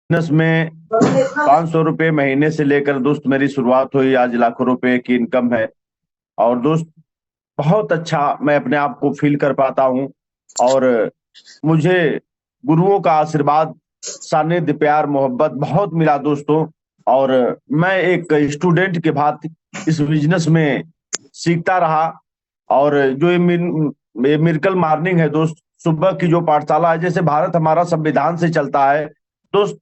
Business में 500 रुपये महीने से लेकर दोस्त मेरी शुरुआत हुई, आज लाखों रुपए की इनकम है। और दोस्त बहुत अच्छा मैं अपने आप को फील कर पाता हूँ। और मुझे गुरुओं का आशीर्वाद, सानिध्य, प्यार, मोहब्बत बहुत मिला दोस्तों। और मैं एक स्टूडेंट के भांति इस बिजनेस में सीखता रहा। और जो ये मिरेकल मॉर्निंग है दोस्त, सुबह की जो पाठशाला है, जैसे भारत हमारा संविधान से चलता है दोस्त,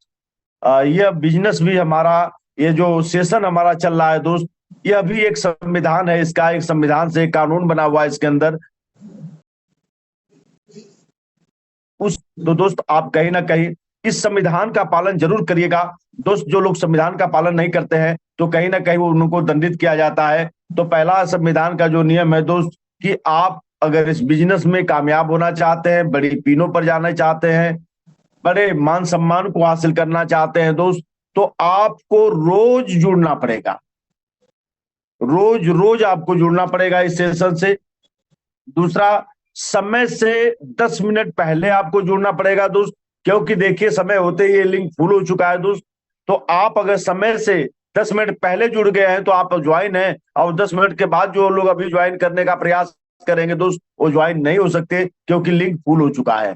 यह बिजनेस भी हमारा, ये जो सेशन हमारा चल रहा है दोस्त, यह भी एक संविधान है। इसका एक संविधान से एक कानून बना हुआ है इसके अंदर। उस तो दोस्त आप कहीं ना कहीं इस संविधान का पालन जरूर करिएगा दोस्त। जो लोग संविधान का पालन नहीं करते हैं तो कहीं ना कहीं वो उनको दंडित किया जाता है। तो पहला संविधान का जो नियम है दोस्त, कि आप अगर इस बिजनेस में कामयाब होना चाहते हैं, बड़ी पीनों पर जाना चाहते हैं, बड़े मान सम्मान को हासिल करना चाहते हैं दोस्त, तो आपको रोज जुड़ना पड़ेगा। रोज रोज आपको जुड़ना पड़ेगा इस सेशन से। दूसरा, समय से 10 मिनट पहले आपको जुड़ना पड़ेगा दोस्त, क्योंकि देखिए समय होते ही ये लिंक फुल हो चुका है दोस्त। तो आप अगर समय से 10 मिनट पहले जुड़ गए हैं तो आप ज्वाइन हैं, और 10 मिनट के बाद जो लोग अभी ज्वाइन करने का प्रयास करेंगे दोस्त, वो ज्वाइन नहीं हो सकते क्योंकि लिंक फुल हो चुका है।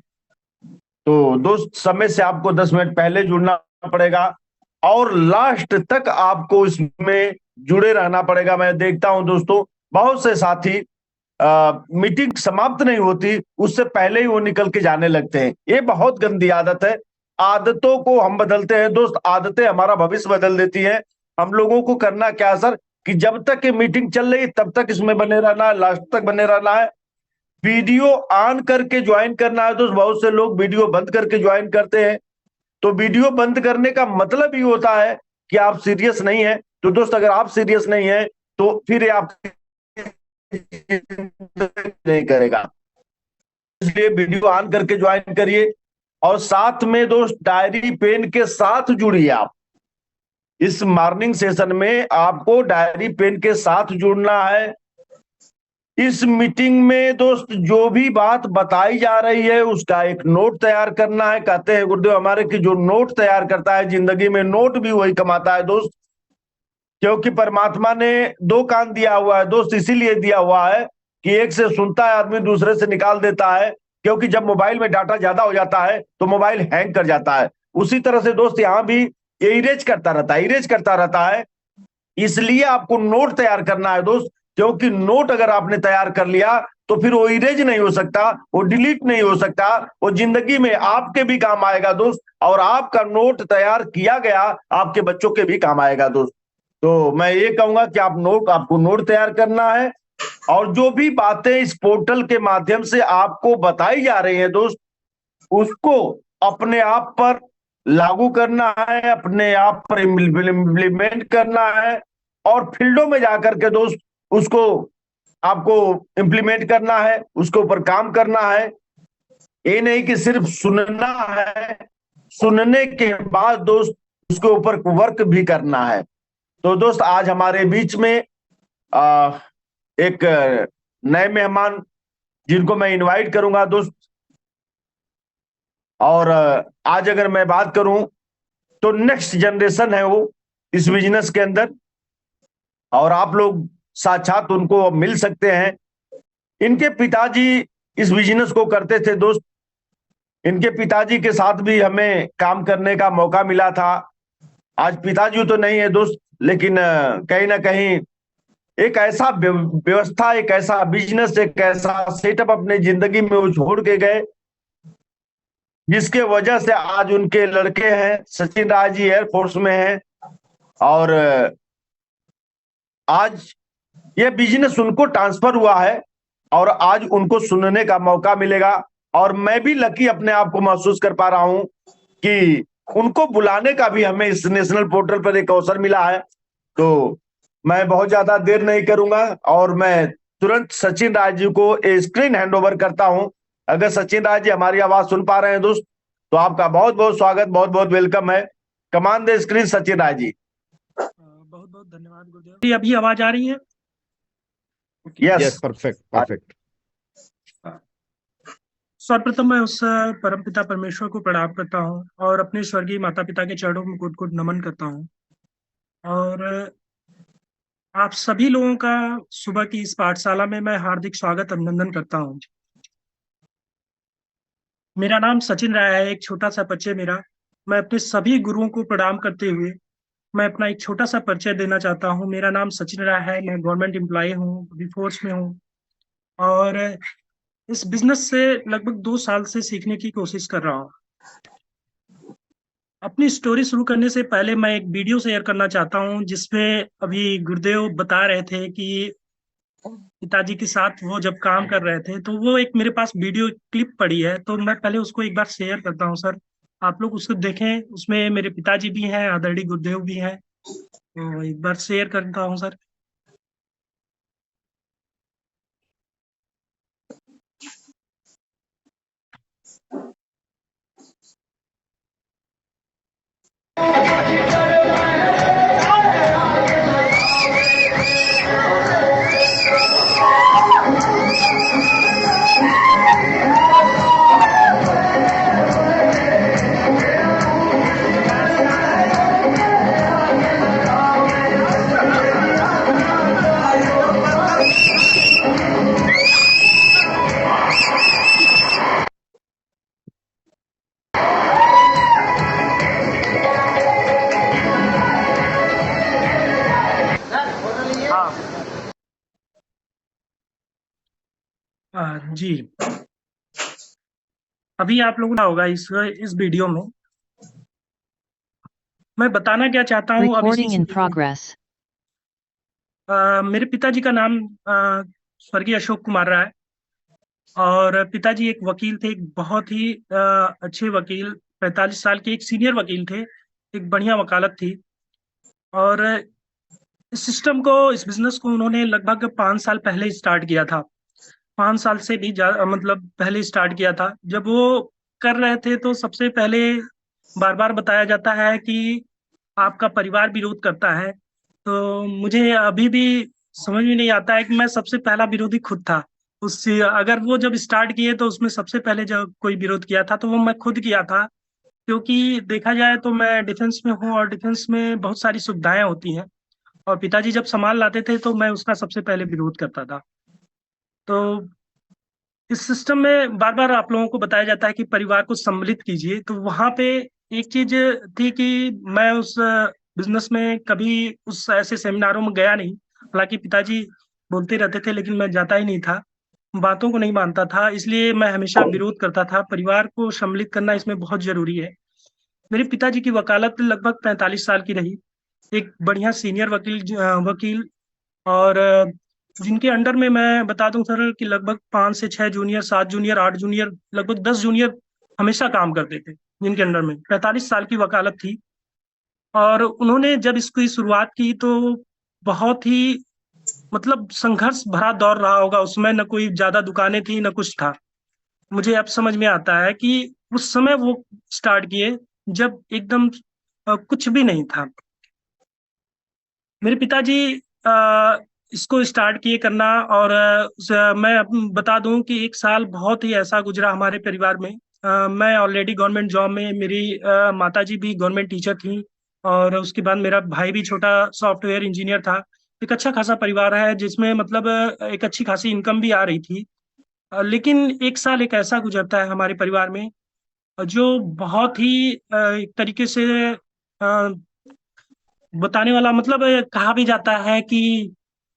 तो दोस्त समय से आपको 10 मिनट पहले जुड़ना पड़ेगा और लास्ट तक आपको इसमें जुड़े रहना पड़ेगा। मैं देखता हूं दोस्तों, बहुत से साथी मीटिंग समाप्त नहीं होती उससे पहले ही वो निकल के जाने लगते हैं। ये बहुत गंदी आदत है। आदतों को हम बदलते हैं दोस्त, आदतें हमारा भविष्य बदल देती है। हम लोगों को करना क्या है सर, कि जब तक ये मीटिंग चल रही है तब तक इसमें बने रहना है, लास्ट तक बने रहना है। वीडियो ऑन करके ज्वाइन करना है दोस्त। बहुत से लोग वीडियो बंद करके ज्वाइन करते हैं। तो वीडियो बंद करने का मतलब ही होता है कि आप सीरियस नहीं है। तो दोस्त अगर आप सीरियस नहीं है तो फिर ये आप नहीं करेगा। इसलिए वीडियो ऑन करके ज्वाइन करिए और साथ में दोस्त डायरी पेन के साथ जुड़िए। आप इस मॉर्निंग सेशन में आपको डायरी पेन के साथ जुड़ना है। इस मीटिंग में दोस्त जो भी बात बताई जा रही है उसका एक नोट तैयार करना है। कहते हैं गुरुदेव हमारे कि जो नोट तैयार करता है जिंदगी में नोट भी वही कमाता है दोस्त। क्योंकि परमात्मा ने दो कान दिया हुआ है दोस्त, इसीलिए दिया हुआ है कि एक से सुनता है आदमी, दूसरे से निकाल देता है। क्योंकि जब मोबाइल में डाटा ज्यादा हो जाता है तो मोबाइल हैंग कर जाता है। उसी तरह से दोस्त यहाँ भी ये इरेज करता रहता है, इरेज करता रहता है। इसलिए आपको नोट तैयार करना है दोस्त, क्योंकि नोट अगर आपने तैयार कर लिया तो फिर वो इरेज नहीं हो सकता, वो डिलीट नहीं हो सकता, वो जिंदगी में आपके भी काम आएगा दोस्त। और आपका नोट तैयार किया गया आपके बच्चों के भी काम आएगा दोस्त। तो मैं ये कहूंगा कि आपको नोट तैयार करना है। और जो भी बातें इस पोर्टल के माध्यम से आपको बताई जा रही हैं दोस्त, उसको अपने आप पर लागू करना है, अपने आप पर इम्प्लीमेंट करना है। और फील्डों में जाकर के दोस्त उसको आपको इम्प्लीमेंट करना है, उसके ऊपर काम करना है। ये नहीं कि सिर्फ सुनना है, सुनने के बाद दोस्त उसके ऊपर वर्क भी करना है। तो दोस्त आज हमारे बीच में आ, एक नए मेहमान जिनको मैं इनवाइट करूंगा दोस्त। और आज अगर मैं बात करूं तो नेक्स्ट जनरेशन है वो इस बिजनेस के अंदर, और आप लोग साक्षात उनको मिल सकते हैं। इनके पिताजी इस बिजनेस को करते थे दोस्त। इनके पिताजी के साथ भी हमें काम करने का मौका मिला था। आज पिताजी तो नहीं है दोस्त, लेकिन कहीं ना कहीं एक ऐसा व्यवस्था, एक ऐसा बिजनेस, एक ऐसा सेटअप अपने जिंदगी में वो छोड़ के गए, जिसके वजह से आज उनके लड़के हैं, सचिन राय जी एयरफोर्स में हैं। और आज ये बिजनेस उनको ट्रांसफर हुआ है और आज उनको सुनने का मौका मिलेगा। और मैं भी लकी अपने आप को महसूस कर पा रहा हूं कि उनको बुलाने का भी हमें इस नेशनल पोर्टल पर एक अवसर मिला है। तो मैं बहुत ज्यादा देर नहीं करूंगा और मैं तुरंत सचिन राय जी को स्क्रीन हैंड ओवर करता हूं। अगर सचिन राय जी हमारी आवाज सुन पा रहे हैं दोस्त, तो आपका बहुत बहुत स्वागत, बहुत बहुत वेलकम है। कमान द स्क्रीन सचिन राय जी। बहुत बहुत धन्यवाद गुरुदेव जी। अभी आवाज आ रही है? यस। Yes, perfect perfect. सर्वप्रथम मैं उस परमपिता परमेश्वर को प्रणाम करता हूँ और अपने स्वर्गीय माता पिता के चरणों में कोटि कोटि नमन करता हूँ। और आप सभी लोगों का सुबह की इस पाठशाला में मैं हार्दिक स्वागत अभिनंदन करता हूँ। मेरा नाम सचिन राय है, एक छोटा सा परिचय मेरा। मैं अपने सभी गुरुओं को प्रणाम करते हुए मैं अपना एक छोटा सा परिचय देना चाहता हूँ। मेरा नाम सचिन राय है, मैं गवर्नमेंट एम्प्लॉय हूँ, अभी फोर्स में हूँ और इस बिजनेस से लगभग 2 साल से सीखने की कोशिश कर रहा हूँ। अपनी स्टोरी शुरू करने से पहले मैं एक वीडियो शेयर करना चाहता हूँ, जिसमें अभी गुरुदेव बता रहे थे कि पिताजी के साथ वो जब काम कर रहे थे, तो वो एक मेरे पास वीडियो क्लिप पड़ी है, तो मैं पहले उसको एक बार शेयर करता हूँ सर। आप लोग उसको देखें, उसमें मेरे पिताजी भी हैं, आदरणीय गुरुदेव भी हैं, तो एक बार शेयर करता हूँ सर। जी, अभी आप लोगों ने होगा इस वीडियो में मैं बताना क्या चाहता हूँ। अब Recording in progress. मेरे पिताजी का नाम स्वर्गीय अशोक कुमार राय, और पिताजी एक वकील थे, एक बहुत ही अच्छे वकील, 45 साल के एक सीनियर वकील थे, एक बढ़िया वकालत थी। और इस सिस्टम को, इस बिजनेस को उन्होंने लगभग 5 साल पहले स्टार्ट किया था। 5 साल से भी मतलब पहले स्टार्ट किया था। जब वो कर रहे थे तो सबसे पहले बार बार बताया जाता है कि आपका परिवार विरोध करता है। तो मुझे अभी भी समझ में नहीं आता है कि मैं सबसे पहला विरोधी खुद था उससे। अगर वो जब स्टार्ट किए तो उसमें सबसे पहले जब कोई विरोध किया था तो वो मैं खुद किया था, क्योंकि देखा जाए तो मैं डिफेंस में हूँ और डिफेंस में बहुत सारी सुविधाएं होती हैं, और पिताजी जब सामान लाते थे तो मैं उसका सबसे पहले विरोध करता था। तो इस सिस्टम में बार बार आप लोगों को बताया जाता है कि परिवार को सम्मिलित कीजिए, तो वहां पे एक चीज थी कि मैं उस बिजनेस में कभी उस ऐसे सेमिनारों में गया नहीं। हालांकि पिताजी बोलते रहते थे, लेकिन मैं जाता ही नहीं था, बातों को नहीं मानता था, इसलिए मैं हमेशा विरोध करता था। परिवार को सम्मिलित करना इसमें बहुत जरूरी है। मेरे पिताजी की वकालत लगभग 45 साल की रही, एक बढ़िया सीनियर वकील, और जिनके अंडर में मैं बता दूं सर कि लगभग 5 से 6 जूनियर, 7 जूनियर, 8 जूनियर, लगभग 10 जूनियर हमेशा काम करते थे, जिनके अंडर में 45 साल की वकालत थी। और उन्होंने जब इसकी शुरुआत की तो बहुत ही मतलब संघर्ष भरा दौर रहा होगा। उसमें न कोई ज्यादा दुकानें थी न कुछ था। मुझे अब समझ में आता है कि उस समय वो स्टार्ट किए जब एकदम कुछ भी नहीं था। मेरे पिताजी इसको स्टार्ट किए करना, और मैं बता दूं कि एक साल बहुत ही ऐसा गुजरा हमारे परिवार में। मैं ऑलरेडी गवर्नमेंट जॉब में, मेरी माताजी भी गवर्नमेंट टीचर थी, और उसके बाद मेरा भाई भी छोटा सॉफ्टवेयर इंजीनियर था। एक अच्छा खासा परिवार है जिसमें मतलब एक अच्छी खासी इनकम भी आ रही थी। लेकिन एक साल एक ऐसा गुजरता है हमारे परिवार में जो बहुत ही एक तरीके से बताने वाला, मतलब कहा भी जाता है कि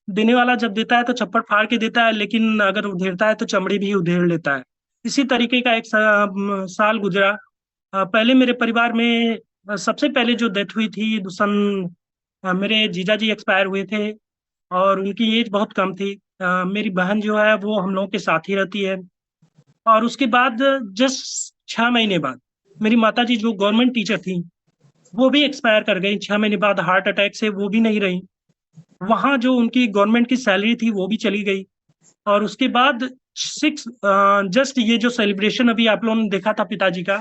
देने वाला जब देता है तो चप्पड़ फाड़ के देता है, लेकिन अगर उधेड़ता है तो चमड़ी भी उधेड़ लेता है। इसी तरीके का एक साल गुजरा। पहले मेरे परिवार में सबसे पहले जो डेथ हुई थी मेरे जीजा जी एक्सपायर हुए थे, और उनकी एज बहुत कम थी। मेरी बहन जो है वो हम लोगों के साथ ही रहती है। और उसके बाद जस्ट 6 महीने बाद मेरी माता जी जो गवर्नमेंट टीचर थी वो भी एक्सपायर कर गई। 6 महीने बाद हार्ट अटैक से वो भी नहीं रही। वहां जो उनकी गवर्नमेंट की सैलरी थी वो भी चली गई। और उसके बाद जस्ट ये जो सेलिब्रेशन अभी आप लोगों ने देखा था पिताजी का,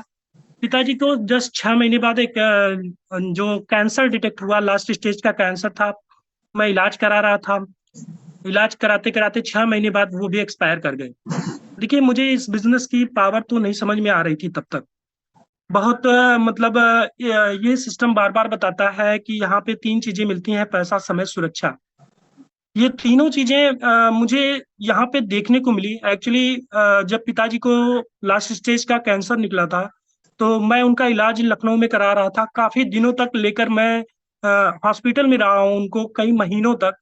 पिताजी को जस्ट 6 महीने बाद एक जो कैंसर डिटेक्ट हुआ, लास्ट स्टेज का कैंसर था। मैं इलाज करा रहा था, इलाज कराते कराते 6 महीने बाद वो भी एक्सपायर कर गए। देखिए, मुझे इस बिजनेस की पावर तो नहीं समझ में आ रही थी तब तक। बहुत मतलब ये सिस्टम बार बार बताता है कि यहाँ पे तीन चीजें मिलती हैं: पैसा, समय, सुरक्षा। ये तीनों चीजें मुझे यहाँ पे देखने को मिली। एक्चुअली जब पिताजी को लास्ट स्टेज का कैंसर निकला था, तो मैं उनका इलाज लखनऊ में करा रहा था। काफी दिनों तक लेकर मैं हॉस्पिटल में रहा हूँ उनको, कई महीनों तक।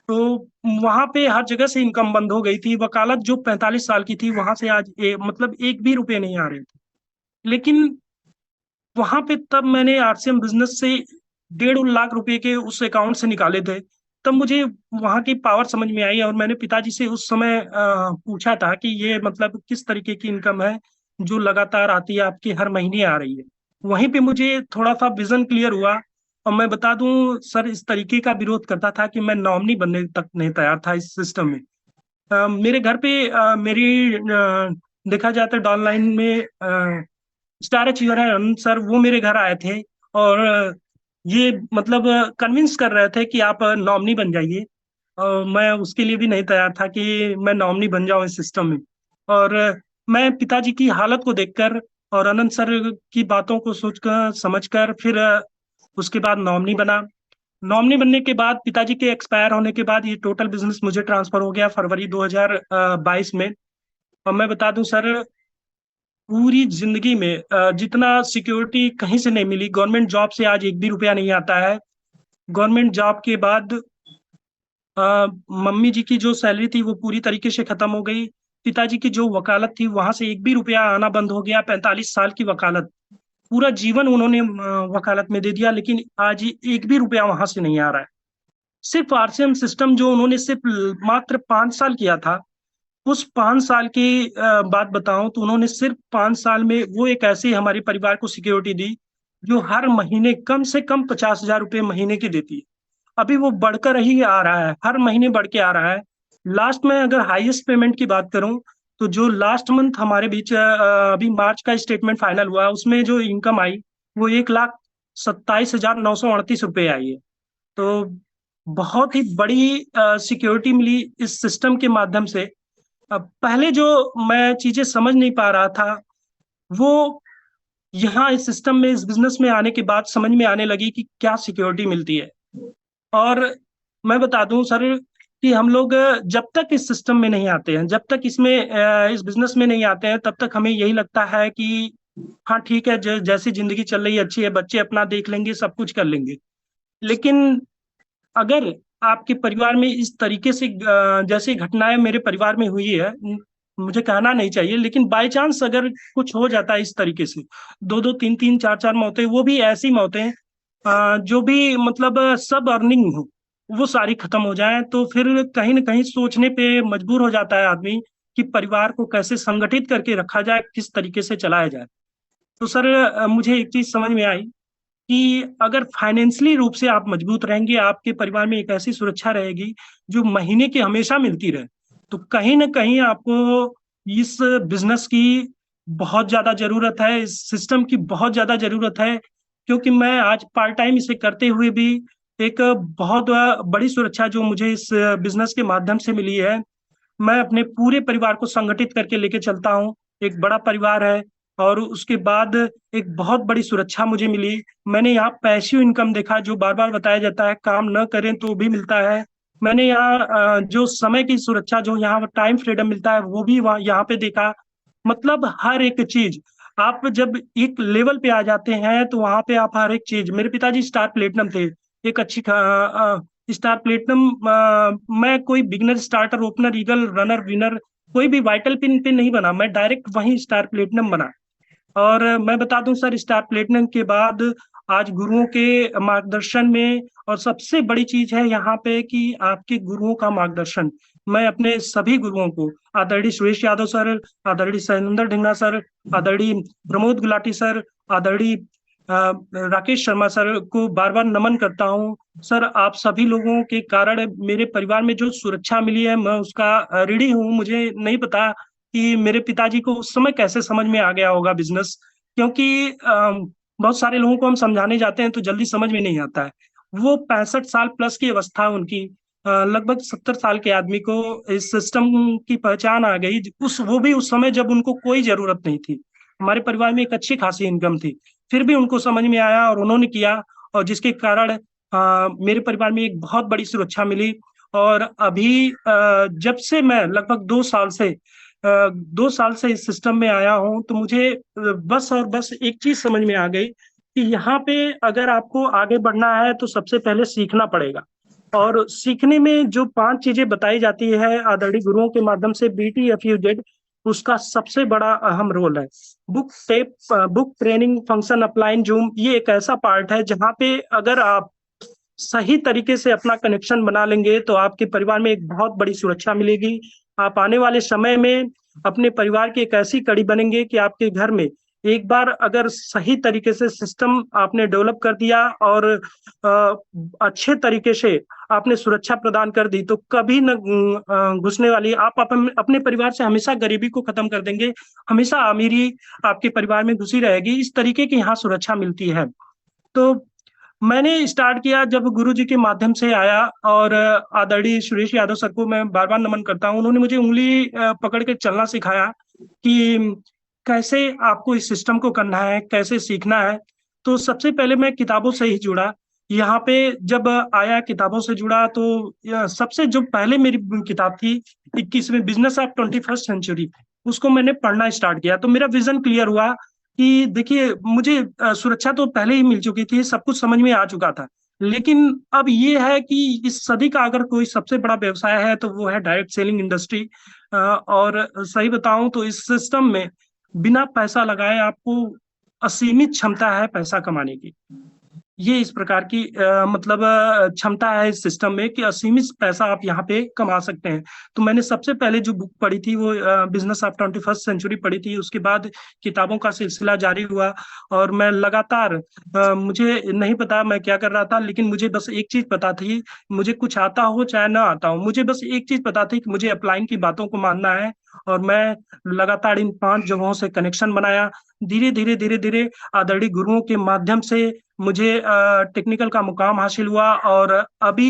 तो वहां पे हर जगह से इनकम बंद हो गई थी। वकालत जो 45 साल की थी, वहां से आज मतलब एक भी रुपए नहीं आ रहे थे। लेकिन वहां पे तब मैंने आरसीएम बिजनेस से 1.5 लाख रुपए के उस अकाउंट से निकाले थे। तब मुझे वहां की पावर समझ में आई, और मैंने पिताजी से उस समय पूछा था कि ये मतलब किस तरीके की इनकम है जो लगातार आती है, आपकी हर महीने आ रही है। वहीं पे मुझे थोड़ा सा विजन क्लियर हुआ। और मैं बता दूं सर, इस तरीके का विरोध करता था कि मैं नॉमिनी बनने तक नहीं तैयार था इस सिस्टम में। मेरे घर पे मेरी देखा जाए तो डाउन लाइन में स्टार अचीवर है अनंत सर, वो मेरे घर आए थे। और ये मतलब कन्विंस कर रहे थे कि आप नॉमिनी बन जाइए। और मैं उसके लिए भी नहीं तैयार था कि मैं नॉमिनी बन जाऊं इस सिस्टम में। और मैं पिताजी की हालत को देखकर और अनंत सर की बातों को सोचकर समझकर फिर उसके बाद नॉमिनी बना। नॉमिनी बनने के बाद पिताजी के एक्सपायर होने के बाद ये टोटल बिजनेस मुझे ट्रांसफर हो गया फरवरी 2022 में। और मैं बता दूं सर, पूरी जिंदगी में जितना सिक्योरिटी कहीं से नहीं मिली। गवर्नमेंट जॉब से आज एक भी रुपया नहीं आता है। गवर्नमेंट जॉब के बाद मम्मी जी की जो सैलरी थी वो पूरी तरीके से खत्म हो गई। पिताजी की जो वकालत थी वहां से एक भी रुपया आना बंद हो गया। 45 साल की वकालत, पूरा जीवन उन्होंने वकालत में दे दिया, लेकिन आज एक भी रुपया वहां से नहीं आ रहा है। सिर्फ आरसीएम सिस्टम जो उन्होंने सिर्फ मात्र 5 साल किया था, उस 5 साल की बात बताऊं तो उन्होंने सिर्फ 5 साल में वो एक ऐसी हमारे परिवार को सिक्योरिटी दी जो हर महीने कम से कम 50,000 रुपये महीने की देती है। अभी वो बढ़कर ही आ रहा है, हर महीने बढ़ के आ रहा है। लास्ट में अगर हाईएस्ट पेमेंट की बात करूं, तो जो लास्ट मंथ हमारे बीच अभी मार्च का स्टेटमेंट फाइनल हुआ, उसमें जो इनकम आई वो 1,27,938 रुपये आई है। तो बहुत ही बड़ी सिक्योरिटी मिली इस सिस्टम के माध्यम से। अब पहले जो मैं चीजें समझ नहीं पा रहा था, वो यहाँ इस सिस्टम में, इस बिजनेस में आने के बाद समझ में आने लगी कि क्या सिक्योरिटी मिलती है। और मैं बता दूं सर कि हम लोग जब तक इस सिस्टम में नहीं आते हैं, जब तक इसमें इस बिजनेस में नहीं आते हैं, तब तक हमें यही लगता है कि हाँ ठीक है, जैसी जिंदगी चल रही है अच्छी है, बच्चे अपना देख लेंगे, सब कुछ कर लेंगे। लेकिन अगर आपके परिवार में इस तरीके से जैसी घटनाएं मेरे परिवार में हुई है, मुझे कहना नहीं चाहिए, लेकिन बाय चांस अगर कुछ हो जाता है इस तरीके से, दो दो तीन तीन चार चार मौतें, वो भी ऐसी मौतें जो भी मतलब सब अर्निंग हो, वो सारी खत्म हो जाए, तो फिर कहीं ना कहीं सोचने पे मजबूर हो जाता है आदमी कि परिवार को कैसे संगठित करके रखा जाए, किस तरीके से चलाया जाए। तो सर मुझे एक चीज समझ में आई कि अगर फाइनेंशियली रूप से आप मजबूत रहेंगे, आपके परिवार में एक ऐसी सुरक्षा रहेगी जो महीने की हमेशा मिलती रहे, तो कहीं ना कहीं आपको इस बिजनेस की बहुत ज्यादा जरूरत है, इस सिस्टम की बहुत ज्यादा जरूरत है। क्योंकि मैं आज पार्ट टाइम इसे करते हुए भी एक बहुत बड़ी सुरक्षा जो मुझे इस बिजनेस के माध्यम से मिली है, मैं अपने पूरे परिवार को संगठित करके लेके चलता हूँ। एक बड़ा परिवार है, और उसके बाद एक बहुत बड़ी सुरक्षा मुझे मिली। मैंने यहाँ पैसिव इनकम देखा, जो बार बार बताया जाता है काम न करें तो भी मिलता है। मैंने यहाँ जो समय की सुरक्षा, जो यहाँ टाइम फ्रीडम मिलता है, वो भी वहाँ यहाँ पे देखा। मतलब हर एक चीज, आप जब एक लेवल पे आ जाते हैं तो वहां पे आप हर एक चीज, मेरे पिताजी स्टार प्लेटिनम थे, एक अच्छी स्टार प्लेटिनम। मैं कोई beginner, starter, opener, eagle, runner, winner, कोई भी वाइटल पिन पे नहीं बना, मैं डायरेक्ट वहीं स्टार प्लेटिनम बना। और मैं बता दूं सर, स्टार प्लेटिनम के बाद आज गुरुओं के मार्गदर्शन में, और सबसे बड़ी चीज है यहाँ पे कि आपके गुरुओं का मार्गदर्शन। मैं अपने सभी गुरुओं को, आदरणीय सुरेश यादव सर, आदरणीय सैलेंद्र ढिंगना सर, आदरणीय प्रमोद गुलाटी सर, आदरणीय राकेश शर्मा सर को बार बार नमन करता हूँ। सर आप सभी लोगों के कारण मेरे परिवार में जो सुरक्षा मिली है, मैं उसका ऋणी हूँ। मुझे नहीं पता कि मेरे पिताजी को उस समय कैसे समझ में आ गया होगा बिजनेस, क्योंकि बहुत सारे लोगों को हम समझाने जाते हैं तो जल्दी समझ में नहीं आता है। वो 65 साल प्लस की अवस्था उनकी, लगभग 70 साल के आदमी को इस सिस्टम की पहचान आ गई, वो भी उस समय जब उनको कोई जरूरत नहीं थी। हमारे परिवार में एक अच्छी खासी इनकम थी, फिर भी उनको समझ में आया और उन्होंने किया, और जिसके कारण मेरे परिवार में एक बहुत बड़ी सुरक्षा मिली। और अभी जब से मैं लगभग 2 साल से इस सिस्टम में आया हूं, तो मुझे बस और बस एक चीज समझ में आ गई कि यहाँ पे अगर आपको आगे बढ़ना है तो सबसे पहले सीखना पड़ेगा। और सीखने में जो 5 चीजें बताई जाती है आदरणीय गुरुओं के माध्यम से, BTFUZ, उसका सबसे बड़ा अहम रोल है। Book training function upline zoom, ये एक ऐसा पार्ट है जहाँ पे अगर आप सही तरीके से अपना कनेक्शन बना लेंगे तो आपके परिवार में एक बहुत बड़ी सुरक्षा मिलेगी। आप आने वाले समय में अपने परिवार की एक ऐसी कड़ी बनेंगे कि आपके घर में एक बार अगर सही तरीके से सिस्टम आपने डेवलप कर दिया और अच्छे तरीके से आपने सुरक्षा प्रदान कर दी, तो कभी न घुसने वाली, आप अपने परिवार से हमेशा गरीबी को खत्म कर देंगे, हमेशा अमीरी आपके परिवार में घुसी रहेगी। इस तरीके की यहाँ सुरक्षा मिलती है। तो मैंने स्टार्ट किया जब गुरुजी के माध्यम से आया, और आदरणीय सुरेश यादव सर को मैं बार बार नमन करता हूँ। उन्होंने मुझे उंगली पकड़ के चलना सिखाया कि कैसे आपको इस सिस्टम को करना है, कैसे सीखना है। तो सबसे पहले मैं किताबों से ही जुड़ा। यहाँ पे जब आया, किताबों से जुड़ा, तो सबसे जो पहले मेरी किताब थी 21वीं बिजनेस ऑफ 21st सेंचुरी, उसको मैंने पढ़ना स्टार्ट किया। तो मेरा विजन क्लियर हुआ कि देखिए, मुझे सुरक्षा तो पहले ही मिल चुकी थी, सब कुछ समझ में आ चुका था, लेकिन अब ये है कि इस सदी का अगर कोई सबसे बड़ा व्यवसाय है तो वो है डायरेक्ट सेलिंग इंडस्ट्री। और सही बताऊं तो इस सिस्टम में बिना पैसा लगाए आपको असीमित क्षमता है पैसा कमाने की। ये इस प्रकार की मतलब क्षमता है इस सिस्टम में कि असीमित पैसा आप यहाँ पे कमा सकते हैं। तो मैंने सबसे पहले जो बुक पढ़ी थी वो बिजनेस ऑफ 21st सेंचुरी पढ़ी थी। उसके बाद किताबों का सिलसिला जारी हुआ, और मैं लगातार मुझे नहीं पता मैं क्या कर रहा था, लेकिन मुझे बस एक चीज पता थी, मुझे कुछ आता हो चाहे ना आता हो, मुझे बस एक चीज पता थी कि मुझे अपलाइन की बातों को मानना है। और मैं लगातार इन 5 जगहों से कनेक्शन बनाया। धीरे धीरे धीरे धीरे आदरणीय गुरुओं के माध्यम से मुझे टेक्निकल का मुकाम हासिल हुआ। और अभी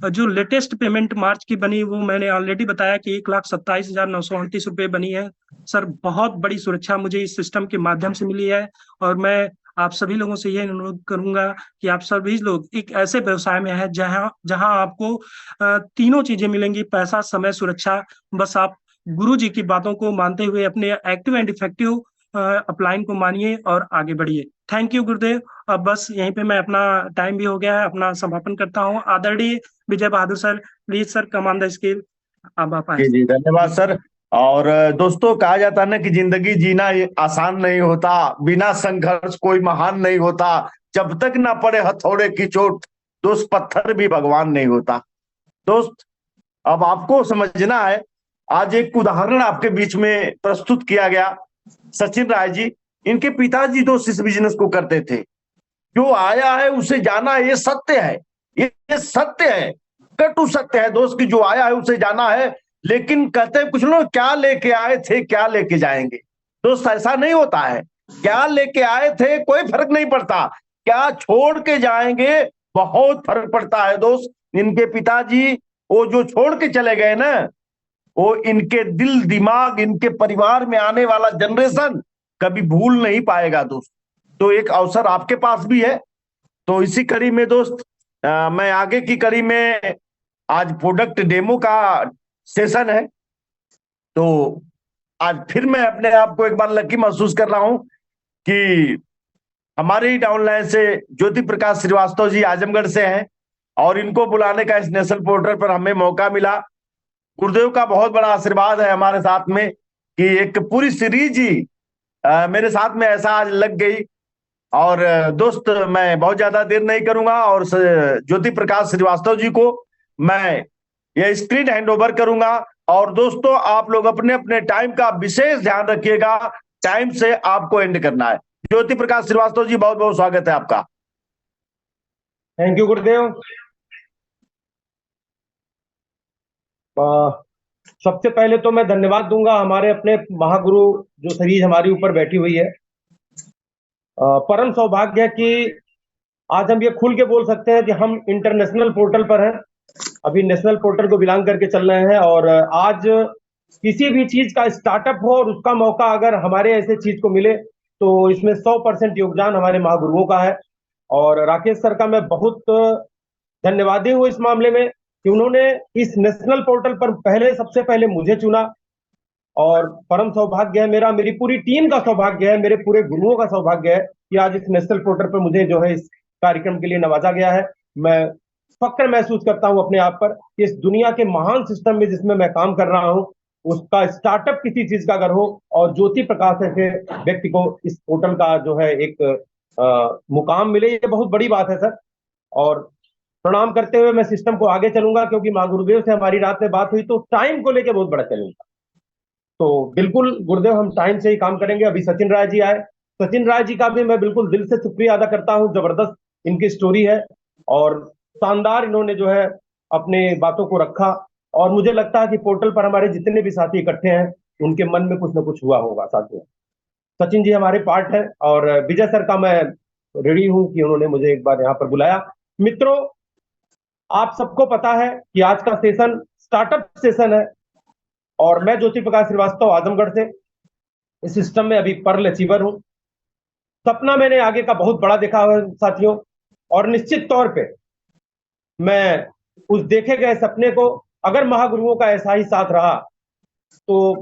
जो लेटेस्ट पेमेंट मार्च की बनी, वो मैंने ऑलरेडी बताया कि 1,27,938 रुपये बनी है। सर, बहुत बड़ी सुरक्षा मुझे इस सिस्टम के माध्यम से मिली है। और मैं आप सभी लोगों से यह अनुरोध करूंगा कि आप सभी लोग एक ऐसे व्यवसाय में है जहां जहां आपको तीनों चीजें मिलेंगी, पैसा, समय, सुरक्षा। बस आप गुरु जी की बातों को मानते हुए अपने एक्टिव एंड इफेक्टिव अपलाइन को मानिए और आगे बढ़िए। थैंक यू गुरुदेव। अब बस यहीं पे मैं अपना टाइम भी हो गया है, अपना समापन करता हूँ। आदरणीय Vijay Bahadur sir, please sir, come on the scale. अब आप आए। जी जी, धन्यवाद सर। और दोस्तों, कहा जाता है ना कि जिंदगी जीना ये आसान नहीं होता, बिना संघर्ष कोई महान नहीं होता, जब तक ना पड़े हथौड़े की चोट दोस्त पत्थर भी भगवान नहीं होता। दोस्त, अब आपको समझना है, आज एक उदाहरण आपके बीच में प्रस्तुत किया गया। सचिन राय जी, इनके पिताजी दोस्त इस बिजनेस को करते थे। जो आया है उसे जाना, ये सत्य है, ये सत्य है, कटु सत्य है दोस्त, कि जो आया है उसे जाना है। लेकिन कहते हैं कुछ लोग, क्या लेके आए थे क्या लेके जाएंगे। दोस्त, ऐसा नहीं होता है। क्या लेके आए थे कोई फर्क नहीं पड़ता, क्या छोड़ के जाएंगे बहुत फर्क पड़ता है दोस्त। इनके पिताजी वो जो छोड़ के चले गए ना, वो इनके दिल दिमाग, इनके परिवार में आने वाला जनरेशन कभी भूल नहीं पाएगा दोस्त। तो एक अवसर आपके पास भी है। तो इसी कड़ी में दोस्त, मैं आगे की कड़ी में, आज प्रोडक्ट डेमो का सेशन है, तो आज फिर मैं अपने आप को एक बार लकी महसूस कर रहा हूं कि हमारे ही डाउनलाइन से ज्योति प्रकाश श्रीवास्तव जी आजमगढ़ से हैं, और इनको बुलाने का इस नेशनल पोर्टल पर हमें मौका मिला। गुरुदेव का बहुत बड़ा आशीर्वाद है हमारे साथ में कि एक पूरी सीरीज ही मेरे साथ में ऐसा आज लग गई। और दोस्त, मैं बहुत ज्यादा देर नहीं करूंगा, और ज्योति प्रकाश श्रीवास्तव जी को मैं ये स्क्रीन हैंड ओवर करूंगा। और दोस्तों, आप लोग अपने अपने टाइम का विशेष ध्यान रखिएगा, टाइम से आपको एंड करना है। ज्योति प्रकाश श्रीवास्तव जी, बहुत बहुत स्वागत है आपका। थैंक यू गुरुदेव। सबसे पहले तो मैं धन्यवाद दूंगा हमारे अपने महागुरु जो सीरीज हमारी ऊपर बैठी हुई है। परम सौभाग्य है कि आज हम ये खुल के बोल सकते हैं कि हम इंटरनेशनल पोर्टल पर हैं। अभी नेशनल पोर्टल को बिलोंग करके चल रहे हैं। और आज किसी भी चीज का स्टार्टअप हो और उसका मौका अगर हमारे ऐसे चीज को मिले तो इसमें 100% योगदान हमारे महागुरुओं का है। और राकेश सर का मैं बहुत धन्यवादी हूँ इस मामले में कि उन्होंने इस नेशनल पोर्टल पर सबसे पहले मुझे चुना। और परम सौभाग्य है मेरा, मेरी पूरी टीम का सौभाग्य है, मेरे पूरे गुरुओं का सौभाग्य है कि आज इस नेशनल पोर्टल पर मुझे जो है इस कार्यक्रम के लिए नवाजा गया है। मैं फक्र महसूस करता हूं अपने आप पर कि इस दुनिया के महान सिस्टम में जिसमें मैं काम कर रहा हूं उसका स्टार्टअप किसी चीज का अगर हो और ज्योति प्रकाश ऐसे व्यक्ति को इस पोर्टल का जो है एक मुकाम मिले, ये बहुत बड़ी बात है सर। और प्रणाम करते हुए मैं सिस्टम को आगे चलूंगा, क्योंकि मां गुरुदेव से हमारी रात में बात हुई तो टाइम को लेकर बहुत बड़ा चलूंगा। तो बिल्कुल गुरुदेव, हम टाइम से ही काम करेंगे। अभी सचिन राय जी आए, सचिन राय जी का भी मैं बिल्कुल दिल से शुक्रिया अदा करता हूं। जबरदस्त इनकी स्टोरी है और शानदार इन्होंने जो है अपने बातों को रखा। और मुझे लगता है कि पोर्टल पर हमारे जितने भी साथी इकट्ठे हैं उनके मन में कुछ ना कुछ हुआ होगा साथियों। सचिन जी हमारे पार्ट है और विजय सर का मैं रेडी हूं कि उन्होंने मुझे एक बार यहाँ पर बुलाया। मित्रों, आप सबको पता है कि आज का सेशन स्टार्टअप सेशन है और मैं ज्योति प्रकाश श्रीवास्तव आजमगढ़ से इस सिस्टम में अभी पर्ल अचीवर हूं। सपना मैंने आगे का बहुत बड़ा देखा हुआ है साथियों, और निश्चित तौर पे मैं उस देखे गए सपने को, अगर महागुरुओं का ऐसा ही साथ रहा तो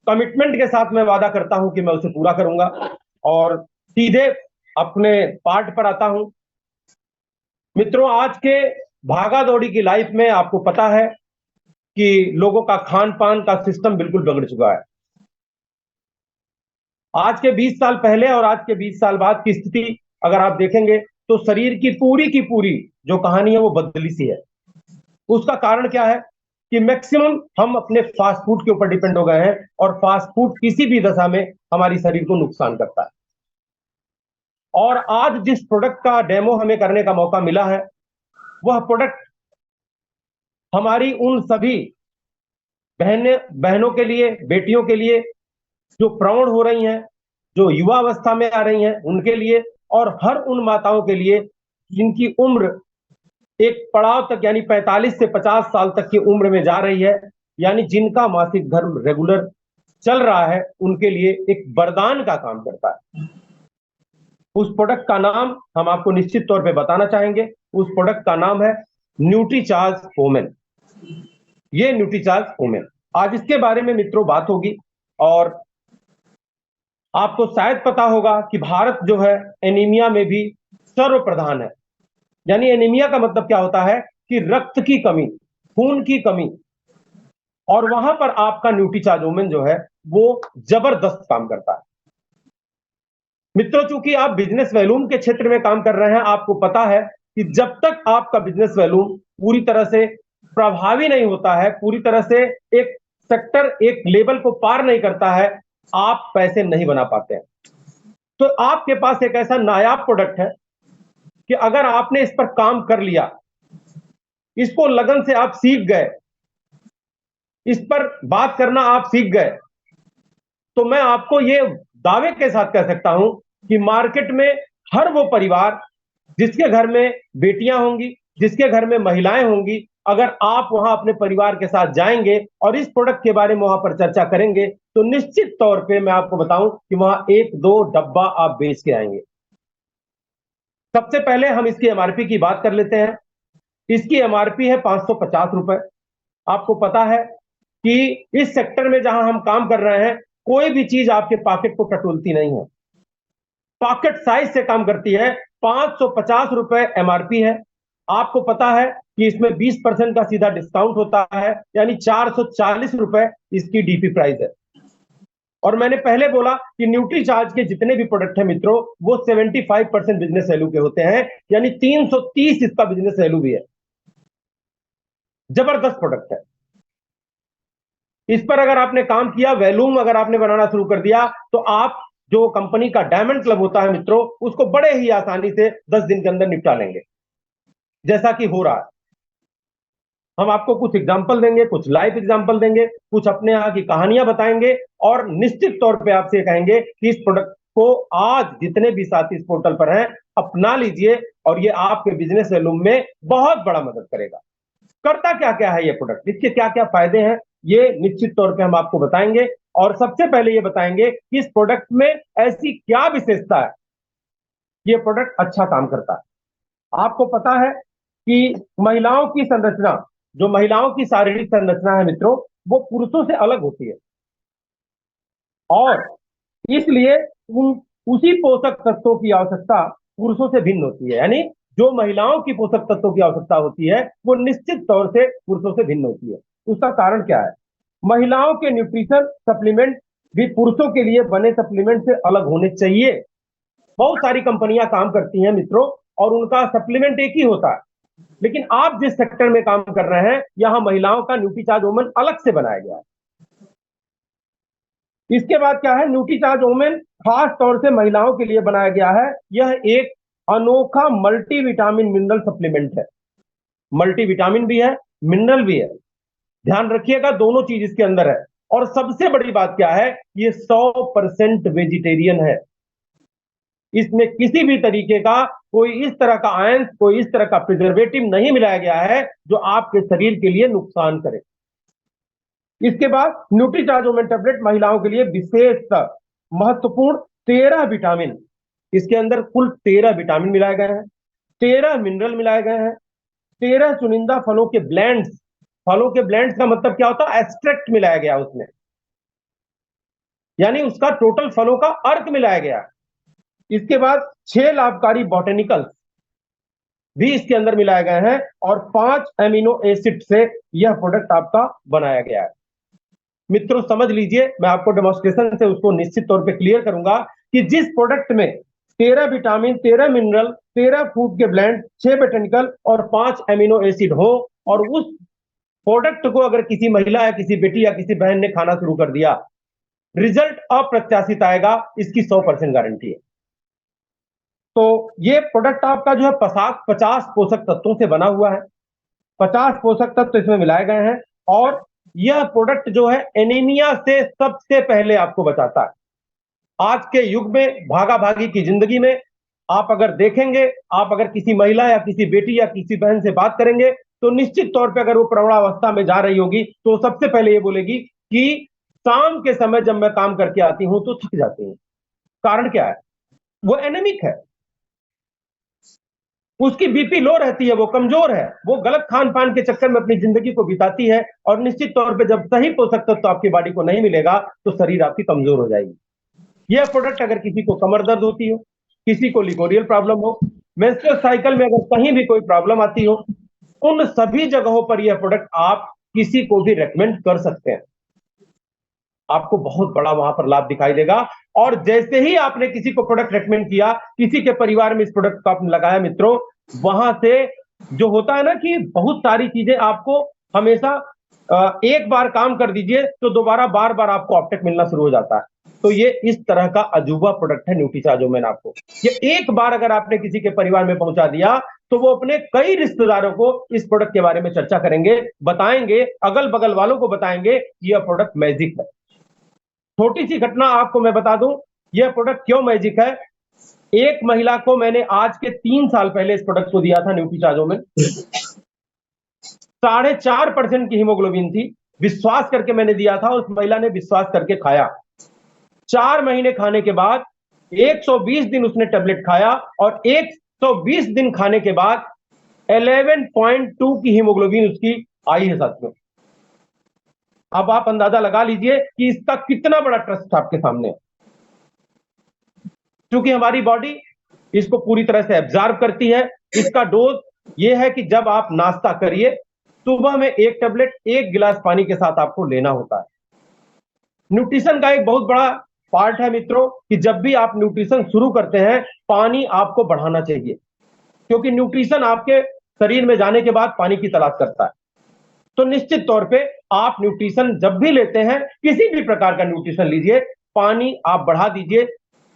कमिटमेंट के साथ मैं वादा करता हूं कि मैं उसे पूरा करूंगा। और सीधे अपने पार्ट पर आता हूं। मित्रों, आज के भागा दौड़ी की लाइफ में आपको पता है कि लोगों का खान पान का सिस्टम बिल्कुल बिगड़ चुका है। आज के 20 साल पहले और आज के 20 साल बाद की स्थिति अगर आप देखेंगे तो शरीर की पूरी जो कहानी है वो बदली सी है। उसका कारण क्या है कि मैक्सिमम हम अपने फास्ट फूड के ऊपर डिपेंड हो गए हैं और फास्ट फूड किसी भी दशा में हमारी शरीर को नुकसान करता है। और आज जिस प्रोडक्ट का डेमो हमें करने का मौका मिला है वह प्रोडक्ट हमारी उन सभी बहनों के लिए, बेटियों के लिए जो प्रौढ़ हो रही हैं, जो युवा अवस्था में आ रही हैं उनके लिए, और हर उन माताओं के लिए जिनकी उम्र एक पड़ाव तक यानी 45 से 50 साल तक की उम्र में जा रही है, यानी जिनका मासिक धर्म रेगुलर चल रहा है, उनके लिए एक वरदान का काम करता है। उस प्रोडक्ट का नाम हम आपको निश्चित तौर पे बताना चाहेंगे। उस प्रोडक्ट का नाम है न्यूट्रीचार्ज वुमेन। ये न्यूट्रीचार्ज वुमेन, आज इसके बारे में मित्रों बात होगी। और आपको शायद पता होगा कि भारत जो है एनीमिया में भी सर्वप्रधान है। यानी एनीमिया का मतलब क्या होता है कि रक्त की कमी, खून की कमी, और वहां पर आपका न्यूट्रीचार्ज वुमेन जो है वो जबरदस्त काम करता है। मित्रों, चूंकि आप बिजनेस वैल्यूम के क्षेत्र में काम कर रहे हैं, आपको पता है कि जब तक आपका बिजनेस वैल्यूम पूरी तरह से प्रभावी नहीं होता है, पूरी तरह से एक सेक्टर एक लेवल को पार नहीं करता है, आप पैसे नहीं बना पाते हैं। तो आपके पास एक ऐसा नायाब प्रोडक्ट है कि अगर आपने इस पर काम कर लिया, इसको लगन से आप सीख गए, इस पर बात करना आप सीख गए, तो मैं आपको ये दावे के साथ कह सकता हूं कि मार्केट में हर वो परिवार जिसके घर में बेटियां होंगी, जिसके घर में महिलाएं होंगी, अगर आप वहां अपने परिवार के साथ जाएंगे और इस प्रोडक्ट के बारे में वहां पर चर्चा करेंगे तो निश्चित तौर पे मैं आपको बताऊं कि वहां 1-2 डब्बा आप बेच के आएंगे। सबसे पहले हम इसकी एमआरपी की बात कर लेते हैं। इसकी एमआरपी है 550 रुपए। आपको पता है कि इस सेक्टर में जहां हम काम कर रहे हैं कोई भी चीज आपके पॉकेट को टटोलती नहीं है, पॉकेट साइज से काम करती है। 550 रुपए एमआरपी है। आपको पता है कि इसमें 20% का सीधा डिस्काउंट होता है, यानी 440 रुपए इसकी डीपी प्राइस है। और मैंने पहले बोला कि न्यूट्रीचार्ज के जितने भी प्रोडक्ट हैं मित्रों वो 75% बिजनेस वैल्यू के होते हैं, यानी 330 इसका बिजनेस वैल्यू भी है। जबरदस्त प्रोडक्ट है। इस पर अगर आपने काम किया, वैल्यूम अगर आपने बनाना शुरू कर दिया, तो आप जो कंपनी का डायमंड क्लब होता है मित्रों, उसको बड़े ही आसानी से 10 दिन के अंदर निपटा लेंगे, जैसा कि हो रहा है। हम आपको कुछ एग्जाम्पल देंगे, कुछ लाइव एग्जाम्पल देंगे, कुछ अपने यहाँ की कहानियां बताएंगे, और निश्चित तौर पे आपसे कहेंगे कि इस प्रोडक्ट को आज जितने भी साथी इस पोर्टल पर हैं अपना लीजिए, और ये आपके बिजनेस वैल्यूम में बहुत बड़ा मदद करेगा। करता क्या क्या है ये प्रोडक्ट, इसके क्या क्या फायदे हैं, ये निश्चित तौर पे हम आपको बताएंगे। और सबसे पहले ये बताएंगे कि इस प्रोडक्ट में ऐसी क्या विशेषता है, ये प्रोडक्ट अच्छा काम करता है। आपको पता है कि महिलाओं की संरचना, जो महिलाओं की शारीरिक संरचना है मित्रों, वो पुरुषों से अलग होती है और इसलिए उसी पोषक तत्वों की आवश्यकता पुरुषों से भिन्न होती है। यानी जो महिलाओं की पोषक तत्वों की आवश्यकता होती है वो निश्चित तौर से पुरुषों से भिन्न होती है। उसका कारण क्या है? महिलाओं के न्यूट्रिशन सप्लीमेंट भी पुरुषों के लिए बने सप्लीमेंट से अलग होने चाहिए। बहुत सारी कंपनियां काम करती हैं मित्रों और उनका सप्लीमेंट एक ही होता है, लेकिन आप जिस सेक्टर में काम कर रहे हैं यहां महिलाओं का न्यूट्रीचार्ज वुमेन अलग से बनाया गया है। इसके बाद क्या है? न्यूट्रीचार्ज वुमेन खास तौर से महिलाओं के लिए बनाया गया है। यह एक अनोखा मल्टीविटामिन मिनरल सप्लीमेंट है। मल्टीविटामिन भी है, मिनरल भी है, ध्यान रखिएगा, दोनों चीज इसके अंदर है। और सबसे बड़ी बात क्या है? ये 100% वेजिटेरियन है। इसमें किसी भी तरीके का कोई इस तरह का आयन, कोई इस तरह का प्रिजर्वेटिव नहीं मिलाया गया है जो आपके शरीर के लिए नुकसान करे। इसके बाद न्यूट्रीचार्ज वुमेन टैबलेट महिलाओं के लिए विशेष महत्वपूर्ण 13 विटामिन, इसके अंदर कुल 13 विटामिन मिलाए गए हैं, 13 मिनरल मिलाए गए हैं, 13 चुनिंदा फलों के ब्लेंड्स, फलों के ब्लेंड्स का मतलब क्या होता है? एक्सट्रैक्ट मिलाया गया उसमें, यानी उसका टोटल फलों का अर्क मिलाया गया। इसके बाद 6 लाभकारी बॉटेनिकल्स भी इसके अंदर मिलाए गए हैं और 5 एमिनो एसिड से यह प्रोडक्ट आपका बनाया गया है। मित्रों समझ लीजिए, मैं आपको डेमोन्स्ट्रेशन से उसको निश्चित तौर पे क्लियर करूंगा कि जिस प्रोडक्ट में 13 विटामिन, 13 मिनरल, 13 फूड के ब्लेंड, 6 बोटेनिकल और 5 एमिनो एसिड हो और उस प्रोडक्ट को अगर किसी महिला या किसी बेटी या किसी बहन ने खाना शुरू कर दिया, रिजल्ट अप्रत्याशित आएगा, इसकी 100% गारंटी है। तो ये प्रोडक्ट आपका जो है 50 पोषक तत्वों से बना हुआ है, 50 पोषक तत्व इसमें मिलाए गए हैं और यह प्रोडक्ट जो है एनीमिया से सबसे पहले आपको बचाता है। आज के युग में, भागा भागी की जिंदगी में आप अगर देखेंगे, आप अगर किसी महिला या किसी बेटी या किसी बहन से बात करेंगे तो निश्चित तौर पे अगर वो प्रौढ़ावस्था में जा रही होगी तो सबसे पहले ये बोलेगी कि शाम के समय जब मैं काम करके आती हूं तो थक जाती हूं। कारण क्या है? वो एनेमिक है, उसकी बीपी लो रहती है, वो कमजोर है, वो गलत खान पान के चक्कर में अपनी जिंदगी को बिताती है और निश्चित तौर पे जब सही पोषक तत्व तो आपकी बॉडी को नहीं मिलेगा तो शरीर आपकी कमजोर हो जाएगी। यह प्रोडक्ट अगर किसी को कमर दर्द होती हो, किसी को लिकोरियल प्रॉब्लम हो, मेंस्ट्रुअल साइकिल में अगर कहीं भी कोई प्रॉब्लम आती हो, उन सभी जगहों पर यह प्रोडक्ट आप किसी को भी रेकमेंड कर सकते हैं, आपको बहुत बड़ा वहां पर लाभ दिखाई देगा। और जैसे ही आपने किसी को प्रोडक्ट रेकमेंड किया, किसी के परिवार में इस प्रोडक्ट को आपने लगाया मित्रों, वहां से जो होता है ना कि बहुत सारी चीजें आपको हमेशा एक बार काम कर दीजिए तो दोबारा बार बार आपको अपटेक मिलना शुरू हो जाता है। तो ये इस तरह का अजूबा प्रोडक्ट है न्यूट्रीचार्ज वुमेन। आपको ये एक बार अगर आपने किसी के परिवार में पहुंचा दिया तो वो अपने कई रिश्तेदारों को इस प्रोडक्ट के बारे में चर्चा करेंगे, बताएंगे, अगल बगल वालों को बताएंगे कि यह प्रोडक्ट मैजिक है। छोटी सी घटना आपको मैं बता दूं, यह प्रोडक्ट क्यों मैजिक है। एक महिला को मैंने आज के 3 साल पहले इस प्रोडक्ट को दिया था, न्यूट्रीचार्ज वुमेन, 4.5% की हीमोग्लोबिन थी, विश्वास करके मैंने दिया था, उस महिला ने विश्वास करके खाया। 4 महीने खाने के बाद 120 दिन उसने टेबलेट खाया और 120 दिन खाने के बाद 11.2 की हीमोग्लोबिन उसकी आई है साथियों। अब आप अंदाजा लगा लीजिए कि इसका कितना बड़ा ट्रस्ट आपके सामने है। क्योंकि हमारी बॉडी इसको पूरी तरह से एब्जॉर्ब करती है। इसका डोज ये है कि जब आप नाश्ता करिए, सुबह में 1 टेबलेट 1 गिलास पानी के साथ आपको लेना होता है। न्यूट्रिशन का एक बहुत बड़ा पार्ट है मित्रों कि जब भी आप न्यूट्रिशन शुरू करते हैं, पानी आपको बढ़ाना चाहिए, क्योंकि न्यूट्रिशन आपके शरीर में जाने के बाद पानी की तलाश करता है। तो निश्चित तौर पे आप न्यूट्रिशन जब भी लेते हैं, किसी भी प्रकार का न्यूट्रिशन लीजिए, पानी आप बढ़ा दीजिए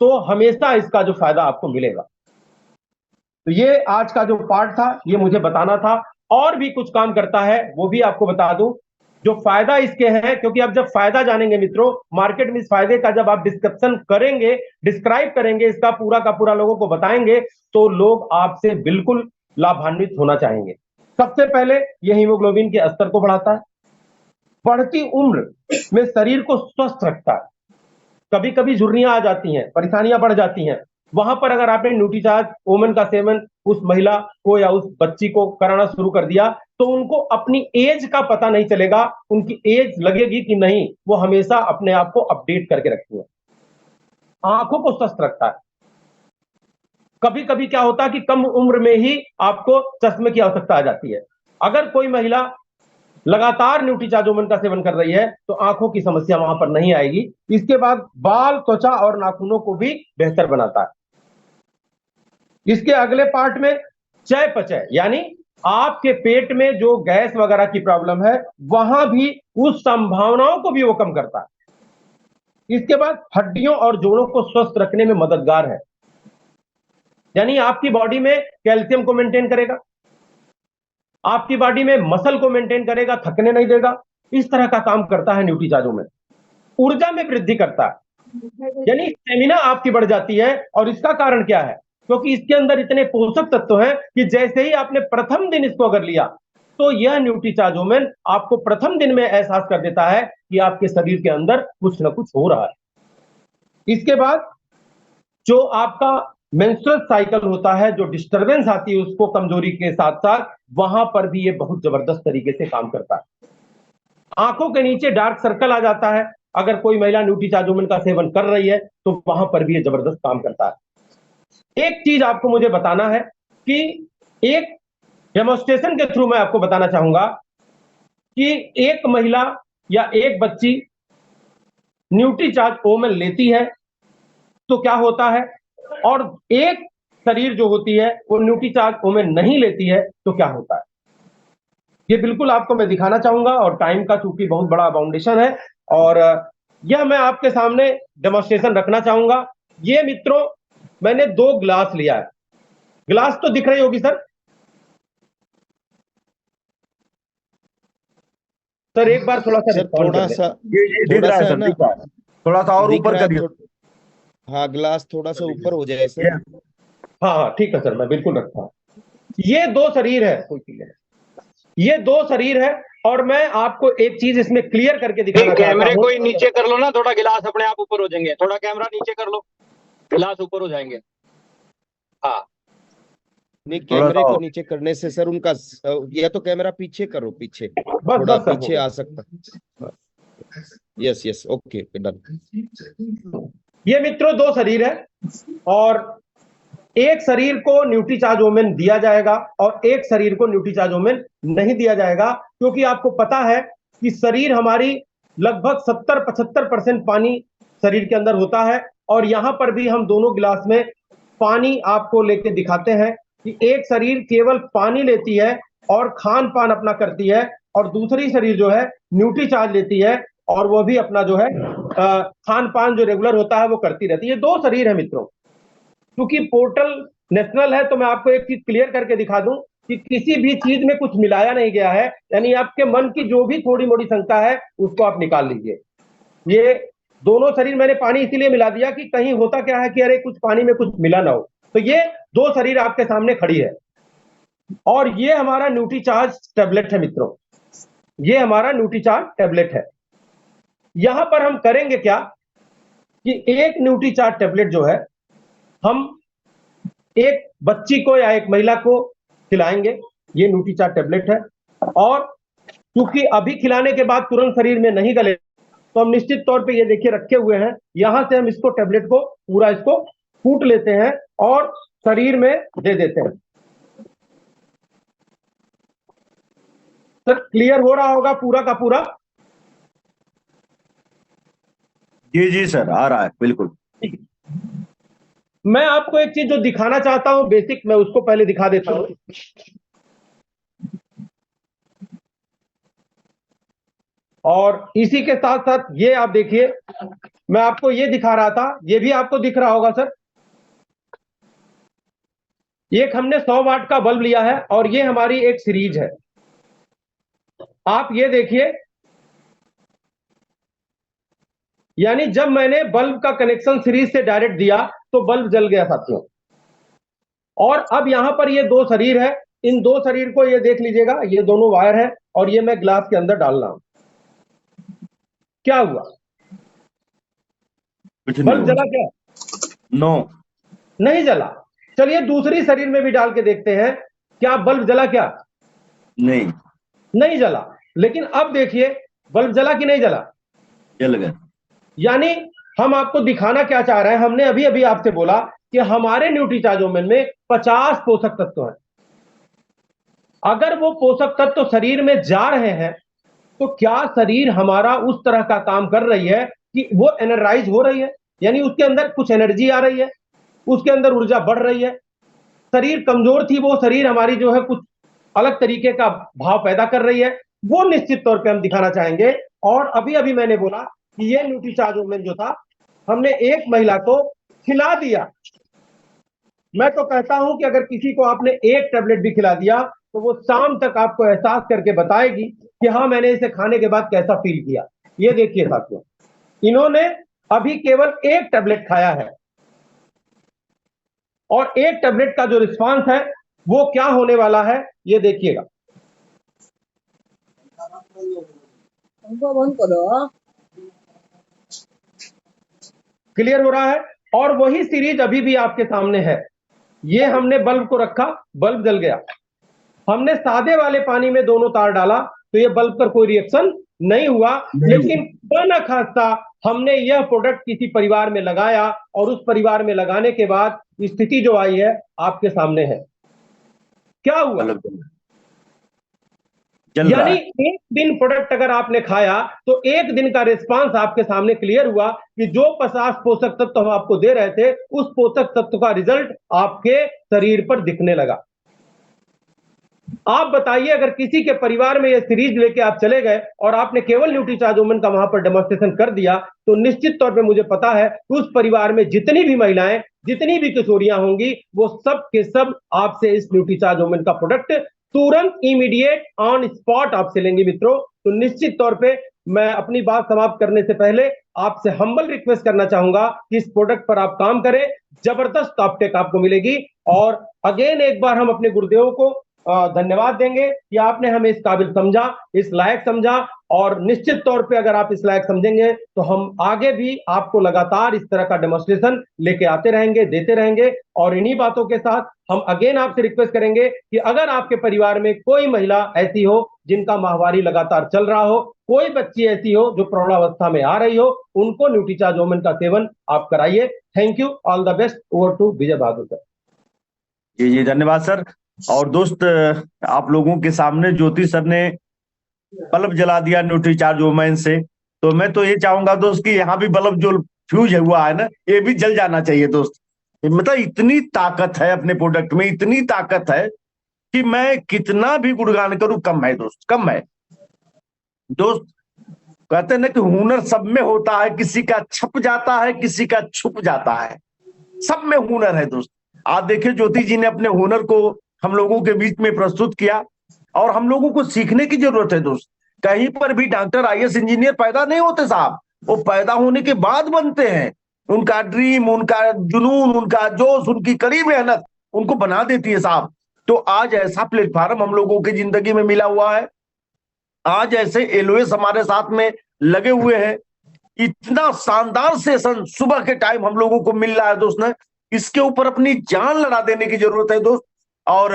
तो हमेशा इसका जो फायदा आपको मिलेगा। तो ये आज का जो पार्ट था, ये मुझे बताना था। और भी कुछ काम करता है वो भी आपको बता दूं, जो फायदा इसके है, क्योंकि आप जब फायदा जानेंगे मित्रों, मार्केट में इस फायदे का जब आप डिस्क्रिप्शन करेंगे, डिस्क्राइब करेंगे, इसका पूरा का पूरा लोगों को बताएंगे, तो लोग आपसे बिल्कुल लाभान्वित होना चाहेंगे। सबसे पहले यह हीमोग्लोबिन के स्तर को बढ़ाता है, बढ़ती उम्र में शरीर को स्वस्थ रखता है। कभी कभी झुर्रियां आ जाती हैं, परेशानियां बढ़ जाती हैं, वहां पर अगर आपने न्यूट्रीचार्ज ओमेन का सेवन उस महिला को या उस बच्ची को कराना शुरू कर दिया तो उनको अपनी एज का पता नहीं चलेगा, उनकी एज लगेगी कि नहीं, वो हमेशा अपने आप को अपडेट करके रखती है, आंखों को स्वस्थ रखता है। कभी कभी क्या होता है कि कम उम्र में ही आपको चश्मे की आवश्यकता आ जाती है। अगर कोई महिला लगातार न्यूट्रीचार्ज ओमेन का सेवन कर रही है तो आंखों की समस्या वहां पर नहीं आएगी। इसके बाद बाल, त्वचा और नाखूनों को भी बेहतर बनाता है। इसके अगले पार्ट में चयापचय, यानी आपके पेट में जो गैस वगैरह की प्रॉब्लम है वहां भी उस संभावनाओं को भी वो कम करता है। इसके बाद हड्डियों और जोड़ों को स्वस्थ रखने में मददगार है, यानी आपकी बॉडी में कैल्शियम को मेंटेन करेगा, आपकी बॉडी में मसल को मेंटेन करेगा, थकने नहीं देगा। इस तरह का काम करता है न्यूट्रीचार्ज ओमेन। ऊर्जा में वृद्धि करता है, यानी स्टेमिना आपकी बढ़ जाती है। और इसका कारण क्या है? क्योंकि इसके अंदर इतने पोषक तत्व हैं कि जैसे ही आपने प्रथम दिन इसको अगर लिया तो यह न्यूट्रीचार्ज ओमेन आपको प्रथम दिन में एहसास कर देता है कि आपके शरीर के अंदर कुछ ना कुछ हो रहा है। इसके बाद जो आपका मेंस्ट्रुअल साइकिल होता है, जो डिस्टरबेंस आती है उसको कमजोरी के साथ साथ, वहां पर भी ये बहुत जबरदस्त तरीके से काम करता है। आंखों के नीचे डार्क सर्कल आ जाता है, अगर कोई महिला न्यूट्रीचार्ज ओमेन का सेवन कर रही है तो वहां पर भी ये जबरदस्त काम करता है। एक चीज आपको मुझे बताना है कि एक डेमोन्स्ट्रेशन के थ्रू मैं आपको बताना चाहूंगा कि एक महिला या एक बच्ची न्यूट्रीचार्ज ओमेन लेती है तो क्या होता है, और एक शरीर जो होती है वो न्यूट्रीचार्ज ओमेन नहीं लेती है तो क्या होता है। ये बिल्कुल आपको मैं दिखाना चाहूंगा, और टाइम का चूंकि बहुत बड़ा बाउंडेशन है और यह मैं आपके सामने डेमोन्स्ट्रेशन रखना चाहूंगा। ये मित्रों, मैंने 2 ग्लास लिया है। ग्लास तो दिख रही होगी सर? सर एक बार थोड़ा सा रिस्पॉन्ड कर थोड़ा दिख रहा है सर, दिख रहा है। थोड़ा सा और ऊपर करिए। हाँ, ग्लास थोड़ा सा ऊपर हो जाए सर। हाँ हाँ ठीक है सर, मैं बिल्कुल रखता हूँ। ये 2 शरीर है, कोई चीज है, ये 2 शरीर है। और मैं आपको एक चीज इसमें क्लियर करके दिखाना चाहता हूं। कैमरे को ही नीचे कर लो ना, थोड़ा गिलास अपने आप ऊपर हो जाएंगे। थोड़ा कैमरा नीचे कर लो, गिलास ऊपर हो जाएंगे। हाँ नहीं, कैमरे को नीचे करने से सर उनका, या तो कैमरा पीछे करो, पीछे थोड़ा पीछे आ सकता। Yes yes, okay done. ये मित्रों 2 शरीर है और एक शरीर को न्यूट्रीचार्ज ओमेन दिया जाएगा और एक शरीर को न्यूट्रीचार्ज ओमेन नहीं दिया जाएगा, क्योंकि आपको पता है कि शरीर हमारी लगभग 70-75% पानी शरीर के अंदर होता है। और यहां पर भी हम दोनों गिलास में पानी आपको लेके दिखाते हैं कि एक शरीर केवल पानी लेती है और खान पान अपना करती है, और दूसरी शरीर जो है न्यूट्रीचार्ज लेती है और वो भी अपना जो है खान पान जो रेगुलर होता है वो करती रहती है। ये 2 शरीर है मित्रों। क्योंकि पोर्टल नेशनल है तो मैं आपको एक चीज क्लियर करके दिखा दूं कि किसी भी चीज में कुछ मिलाया नहीं गया है, यानी आपके मन की जो भी थोड़ी मोड़ी शंका है उसको आप निकाल लीजिए। ये दोनों शरीर मैंने पानी इसीलिए मिला दिया कि कहीं होता क्या है कि अरे कुछ पानी में कुछ मिला ना हो, तो ये 2 शरीर आपके सामने खड़ी है। और ये हमारा न्यूट्रीचार्ज टैबलेट है मित्रों, ये हमारा न्यूट्रीचार्ज टैबलेट है। यहां पर हम करेंगे क्या कि एक न्यूट्रीचार्ज टैबलेट जो है हम एक बच्ची को या एक महिला को खिलाएंगे। ये न्यूट्रीचार्ज टैबलेट है, और क्योंकि अभी खिलाने के बाद तुरंत शरीर में नहीं गले तो हम निश्चित तौर पे ये देखिए रखे हुए हैं, यहां से हम इसको टैबलेट को पूरा इसको कूट लेते हैं और शरीर में दे देते हैं। सर क्लियर हो रहा होगा पूरा का पूरा? जी जी सर, आ रहा है बिल्कुल। मैं आपको एक चीज जो दिखाना चाहता हूं बेसिक, मैं उसको पहले दिखा देता हूं। और इसी के साथ साथ ये आप देखिए, मैं आपको ये दिखा रहा था, ये भी आपको दिख रहा होगा सर। एक हमने 100 वाट का बल्ब लिया है और ये हमारी एक सीरीज है। आप ये देखिए, यानी जब मैंने बल्ब का कनेक्शन सीरीज से डायरेक्ट दिया तो बल्ब जल गया साथियों। और अब यहां पर ये 2 शरीर है, इन दो शरीर को ये देख लीजिएगा, ये दोनों वायर है और ये मैं ग्लास के अंदर डाल रहा हूं। क्या हुआ? बल्ब जला क्या? नो, नहीं जला। चलिए दूसरी शरीर में भी डाल के देखते हैं, क्या बल्ब जला? क्या नहीं, नहीं जला। लेकिन अब देखिए बल्ब जला कि नहीं जला? जल गया। यानी हम आपको दिखाना क्या चाह रहे हैं, हमने अभी अभी आपसे बोला कि हमारे न्यूट्रीचार्जोमेन में 50 पोषक तत्व हैं। अगर वो पोषक तत्व शरीर में जा रहे हैं तो क्या शरीर हमारा उस तरह का काम कर रही है कि वो एनर्जाइज हो रही है, यानी उसके अंदर कुछ एनर्जी आ रही है, उसके अंदर ऊर्जा बढ़ रही है। शरीर कमजोर थी, वो शरीर हमारी जो है कुछ अलग तरीके का भाव पैदा कर रही है, वो निश्चित तौर पे हम दिखाना चाहेंगे। और अभी अभी मैंने बोला कि ये न्यूट्रीचार्जोमेन जो था, हमने एक महिला को खिला दिया। मैं तो कहता हूं कि अगर किसी को आपने एक टेबलेट भी खिला दिया तो वो शाम तक आपको एहसास करके बताएगी कि हाँ मैंने इसे खाने के बाद कैसा फील किया। ये देखिए साथियों, इन्होंने अभी केवल एक टेबलेट खाया है और एक टेबलेट का जो रिस्पांस है वो क्या होने वाला है ये देखिएगा। क्लियर हो रहा है? और वही सीरीज अभी भी आपके सामने है। ये हमने बल्ब को रखा, बल्ब जल गया। हमने सादे वाले पानी में दोनों तार डाला तो ये बल्ब पर कोई रिएक्शन नहीं हुआ। लेकिन न खास्ता हमने यह प्रोडक्ट किसी परिवार में लगाया और उस परिवार में लगाने के बाद स्थिति जो आई है आपके सामने है। क्या हुआ? यानी एक दिन प्रोडक्ट अगर आपने खाया तो एक दिन का रिस्पांस आपके सामने क्लियर हुआ कि जो 50 पोषक तत्व हम आपको दे रहे थे उस पोषक तत्व का रिजल्ट आपके शरीर पर दिखने लगा। आप बताइए, अगर किसी के परिवार में ये सीरीज लेके आप चले गए और आपने केवल न्यूट्रीचार्जोमेन का वहां पर डेमोन्स्ट्रेशन कर दिया तो निश्चित तौर पे मुझे पता है उस परिवार में जितनी भी महिलाएं, जितनी भी किशोरियां होंगी, वो सब के सब आपसे इस न्यूट्रीचार्जोमेन का प्रोडक्ट तुरंत इमीडिएट ऑन स्पॉट आपसे लेंगे मित्रों। तो निश्चित तौर पे मैं अपनी बात समाप्त करने से पहले आपसे हम्बल रिक्वेस्ट करना चाहूंगा कि इस प्रोडक्ट पर आप काम करें, जबरदस्त अपटेक आपको मिलेगी। और अगेन एक बार हम अपने गुरुदेव को धन्यवाद देंगे कि आपने हमें इस काबिल समझा, इस लायक समझा। और निश्चित तौर पे अगर आप इस लायक समझेंगे तो हम आगे भी आपको लगातार इस तरह का डेमोन्स्ट्रेशन लेके आते रहेंगे, देते रहेंगे। और इन्हीं बातों के साथ हम अगेन आपसे रिक्वेस्ट करेंगे कि अगर आपके परिवार में कोई महिला ऐसी हो जिनका माहवारी लगातार चल रहा हो, कोई बच्ची ऐसी हो जो प्रौढ़ावस्था में आ रही हो, उनको न्यूट्रीचार्जोमेन का सेवन आप कराइए। Thank you, all the best. Over to Vijay Bahadur sir. जी जी, धन्यवाद सर। और दोस्त, आप लोगों के सामने ज्योति सर ने बल्ब जला दिया न्यूट्रीचार्जोमेन से, तो मैं तो ये चाहूंगा दोस्त कि यहाँ भी बल्ब जो फ्यूज हुआ है ना, ये भी जल जाना चाहिए दोस्त। मतलब इतनी ताकत है अपने प्रोडक्ट में, इतनी ताकत है कि मैं कितना भी गुणगान करूं कम है दोस्त, कम है दोस्त। कहते हैं ना कि हुनर सब में होता है, किसी का छप जाता है, किसी का छुप जाता है, सब में हुनर है दोस्त। आप देखिए ज्योति जी ने अपने हुनर को हम लोगों के बीच में प्रस्तुत किया और हम लोगों को सीखने की जरूरत है दोस्त। कहीं पर भी डॉक्टर, आईएएस इंजीनियर पैदा नहीं होते साहब, वो पैदा होने के बाद बनते हैं। उनका ड्रीम, उनका जुनून, उनका जोश, उनकी कड़ी मेहनत उनको बना देती है साहब। तो आज ऐसा प्लेटफॉर्म हम लोगों की जिंदगी में मिला हुआ है, आज ऐसे एलओएस हमारे साथ में लगे हुए हैं, इतना शानदार सेशन सुबह के टाइम हम लोगों को मिल रहा है दोस्त ने, इसके ऊपर अपनी जान लड़ा देने की जरूरत है दोस्त। और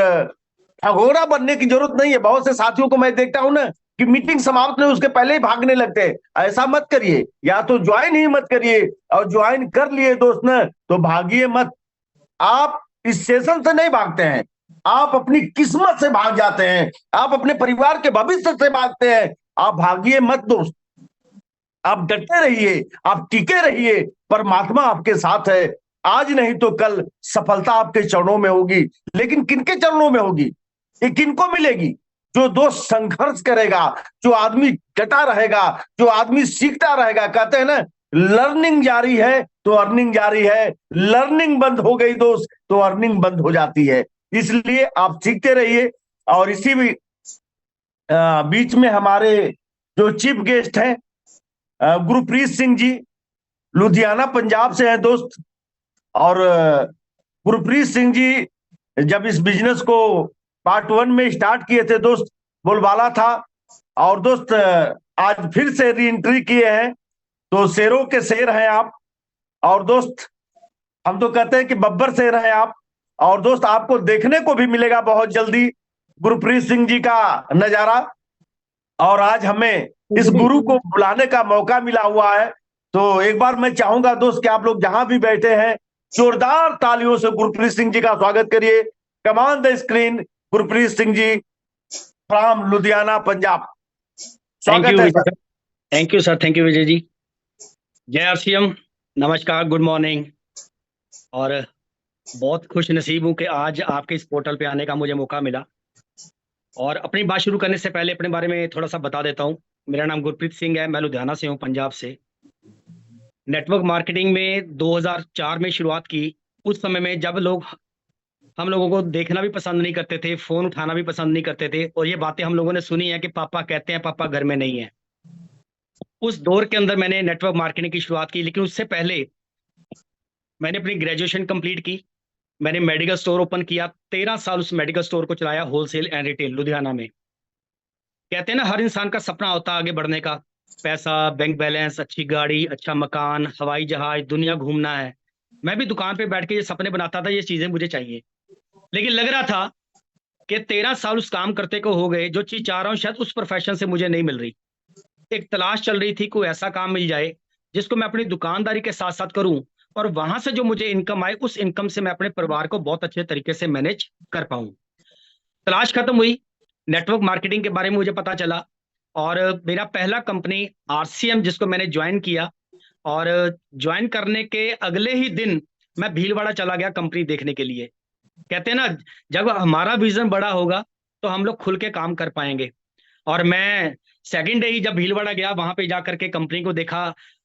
अघोरा बनने की जरूरत नहीं है। बहुत से साथियों को मैं देखता हूं ना कि मीटिंग समाप्त नहीं उसके पहले ही भागने लगते हैं। ऐसा मत करिए, या तो ज्वाइन ही मत करिए, और ज्वाइन कर लिए दोस्त ने तो भागिए मत। आप इस सेशन से नहीं भागते हैं, आप अपनी किस्मत से भाग जाते हैं, आप अपने परिवार के भविष्य से भागते हैं। आप भागिए मत दोस्त, आप डटे रहिए, आप टिके रहिए, परमात्मा आपके साथ है। आज नहीं तो कल सफलता आपके चरणों में होगी। लेकिन किनके चरणों में होगी, ये किनको मिलेगी? जो दोस्त संघर्ष करेगा, जो आदमी डटा रहेगा, जो आदमी सीखता रहेगा। कहते हैं ना, लर्निंग जारी है तो अर्निंग जारी है, लर्निंग बंद हो गई दोस्त तो अर्निंग बंद हो जाती है। इसलिए आप सीखते रहिए। और इसी भी बीच में हमारे जो चीफ गेस्ट हैं गुरप्रीत सिंह जी, लुधियाना पंजाब से हैं दोस्त। और गुरप्रीत सिंह जी जब इस बिजनेस को पार्ट 1 में स्टार्ट किए थे दोस्त, बोलबाला था, और दोस्त आज फिर से री एंट्री किए हैं, तो शेरों के शेर हैं आप। और दोस्त हम तो कहते हैं कि बब्बर शेर हैं आप। और दोस्त आपको देखने को भी मिलेगा बहुत जल्दी गुरप्रीत सिंह जी का नजारा। और आज हमें इस गुरु को बुलाने का मौका मिला हुआ है, तो एक बार मैं चाहूंगा दोस्त कि आप लोग जहां भी बैठे हैं जोरदार तालियों से गुरप्रीत सिंह जी का स्वागत करिए। Come on the screen Gurpreet Singh ji from Ludhiana, Punjab. स्वागत है sir. Thank you sir, thank you Vijay ji. जय आरसीएम, नमस्कार, गुड मॉर्निंग। और बहुत खुश नसीब हूँ कि आज आपके इस पोर्टल पे आने का मुझे मौका मिला। और अपनी बात शुरू करने से पहले अपने बारे में थोड़ा सा बता देता हूँ। मेरा नाम गुरप्रीत सिंह है, मैं लुधियाना से हूँ, पंजाब से। नेटवर्क मार्केटिंग में 2004 में शुरुआत की। उस समय में जब हम लोगों को देखना भी पसंद नहीं करते थे, फोन उठाना भी पसंद नहीं करते थे, और ये बातें हम लोगों ने सुनी है कि पापा कहते हैं पापा घर में नहीं है। उस दौर के अंदर मैंने नेटवर्क मार्केटिंग की शुरुआत की, लेकिन उससे पहले मैंने अपनी ग्रेजुएशन कंप्लीट की। मैंने मेडिकल स्टोर ओपन किया, 13 साल उस मेडिकल स्टोर को चलाया, होलसेल एंड रिटेल, लुधियाना में। कहते हैं ना, हर इंसान का सपना होता है आगे बढ़ने का, पैसा, बैंक बैलेंस, अच्छी गाड़ी, अच्छा मकान, हवाई जहाज, दुनिया घूमना है। मैं भी दुकान पे बैठ के ये सपने बनाता था, ये चीजें मुझे चाहिए। लेकिन लग रहा था कि 13 साल उस काम करते को हो गए, जो चीज चाह रहा हूँ शायद उस प्रोफेशन से मुझे नहीं मिल रही। एक तलाश चल रही थी, कोई ऐसा काम मिल जाए जिसको मैं अपनी दुकानदारी के साथ साथ करूं, और वहां से जो मुझे इनकम आए, उस इनकम से मैं अपने परिवार को बहुत अच्छे तरीके से मैनेज कर पाऊं। तलाश खत्म हुई, नेटवर्क मार्केटिंग के बारे में मुझे पता चला, और मेरा पहला कंपनी आरसीएम, जिसको मैंने ज्वाइन किया, और ज्वाइन करने के अगले ही दिन मैं भीलवाड़ा चला गया कंपनी देखने के लिए। कहते हैं ना, जब हमारा विजन बड़ा होगा तो हम लोग खुल के काम कर पाएंगे। और मैं सेकंड डे ही जब भीलवाड़ा गया, वहां पे जाकर के कंपनी को देखा।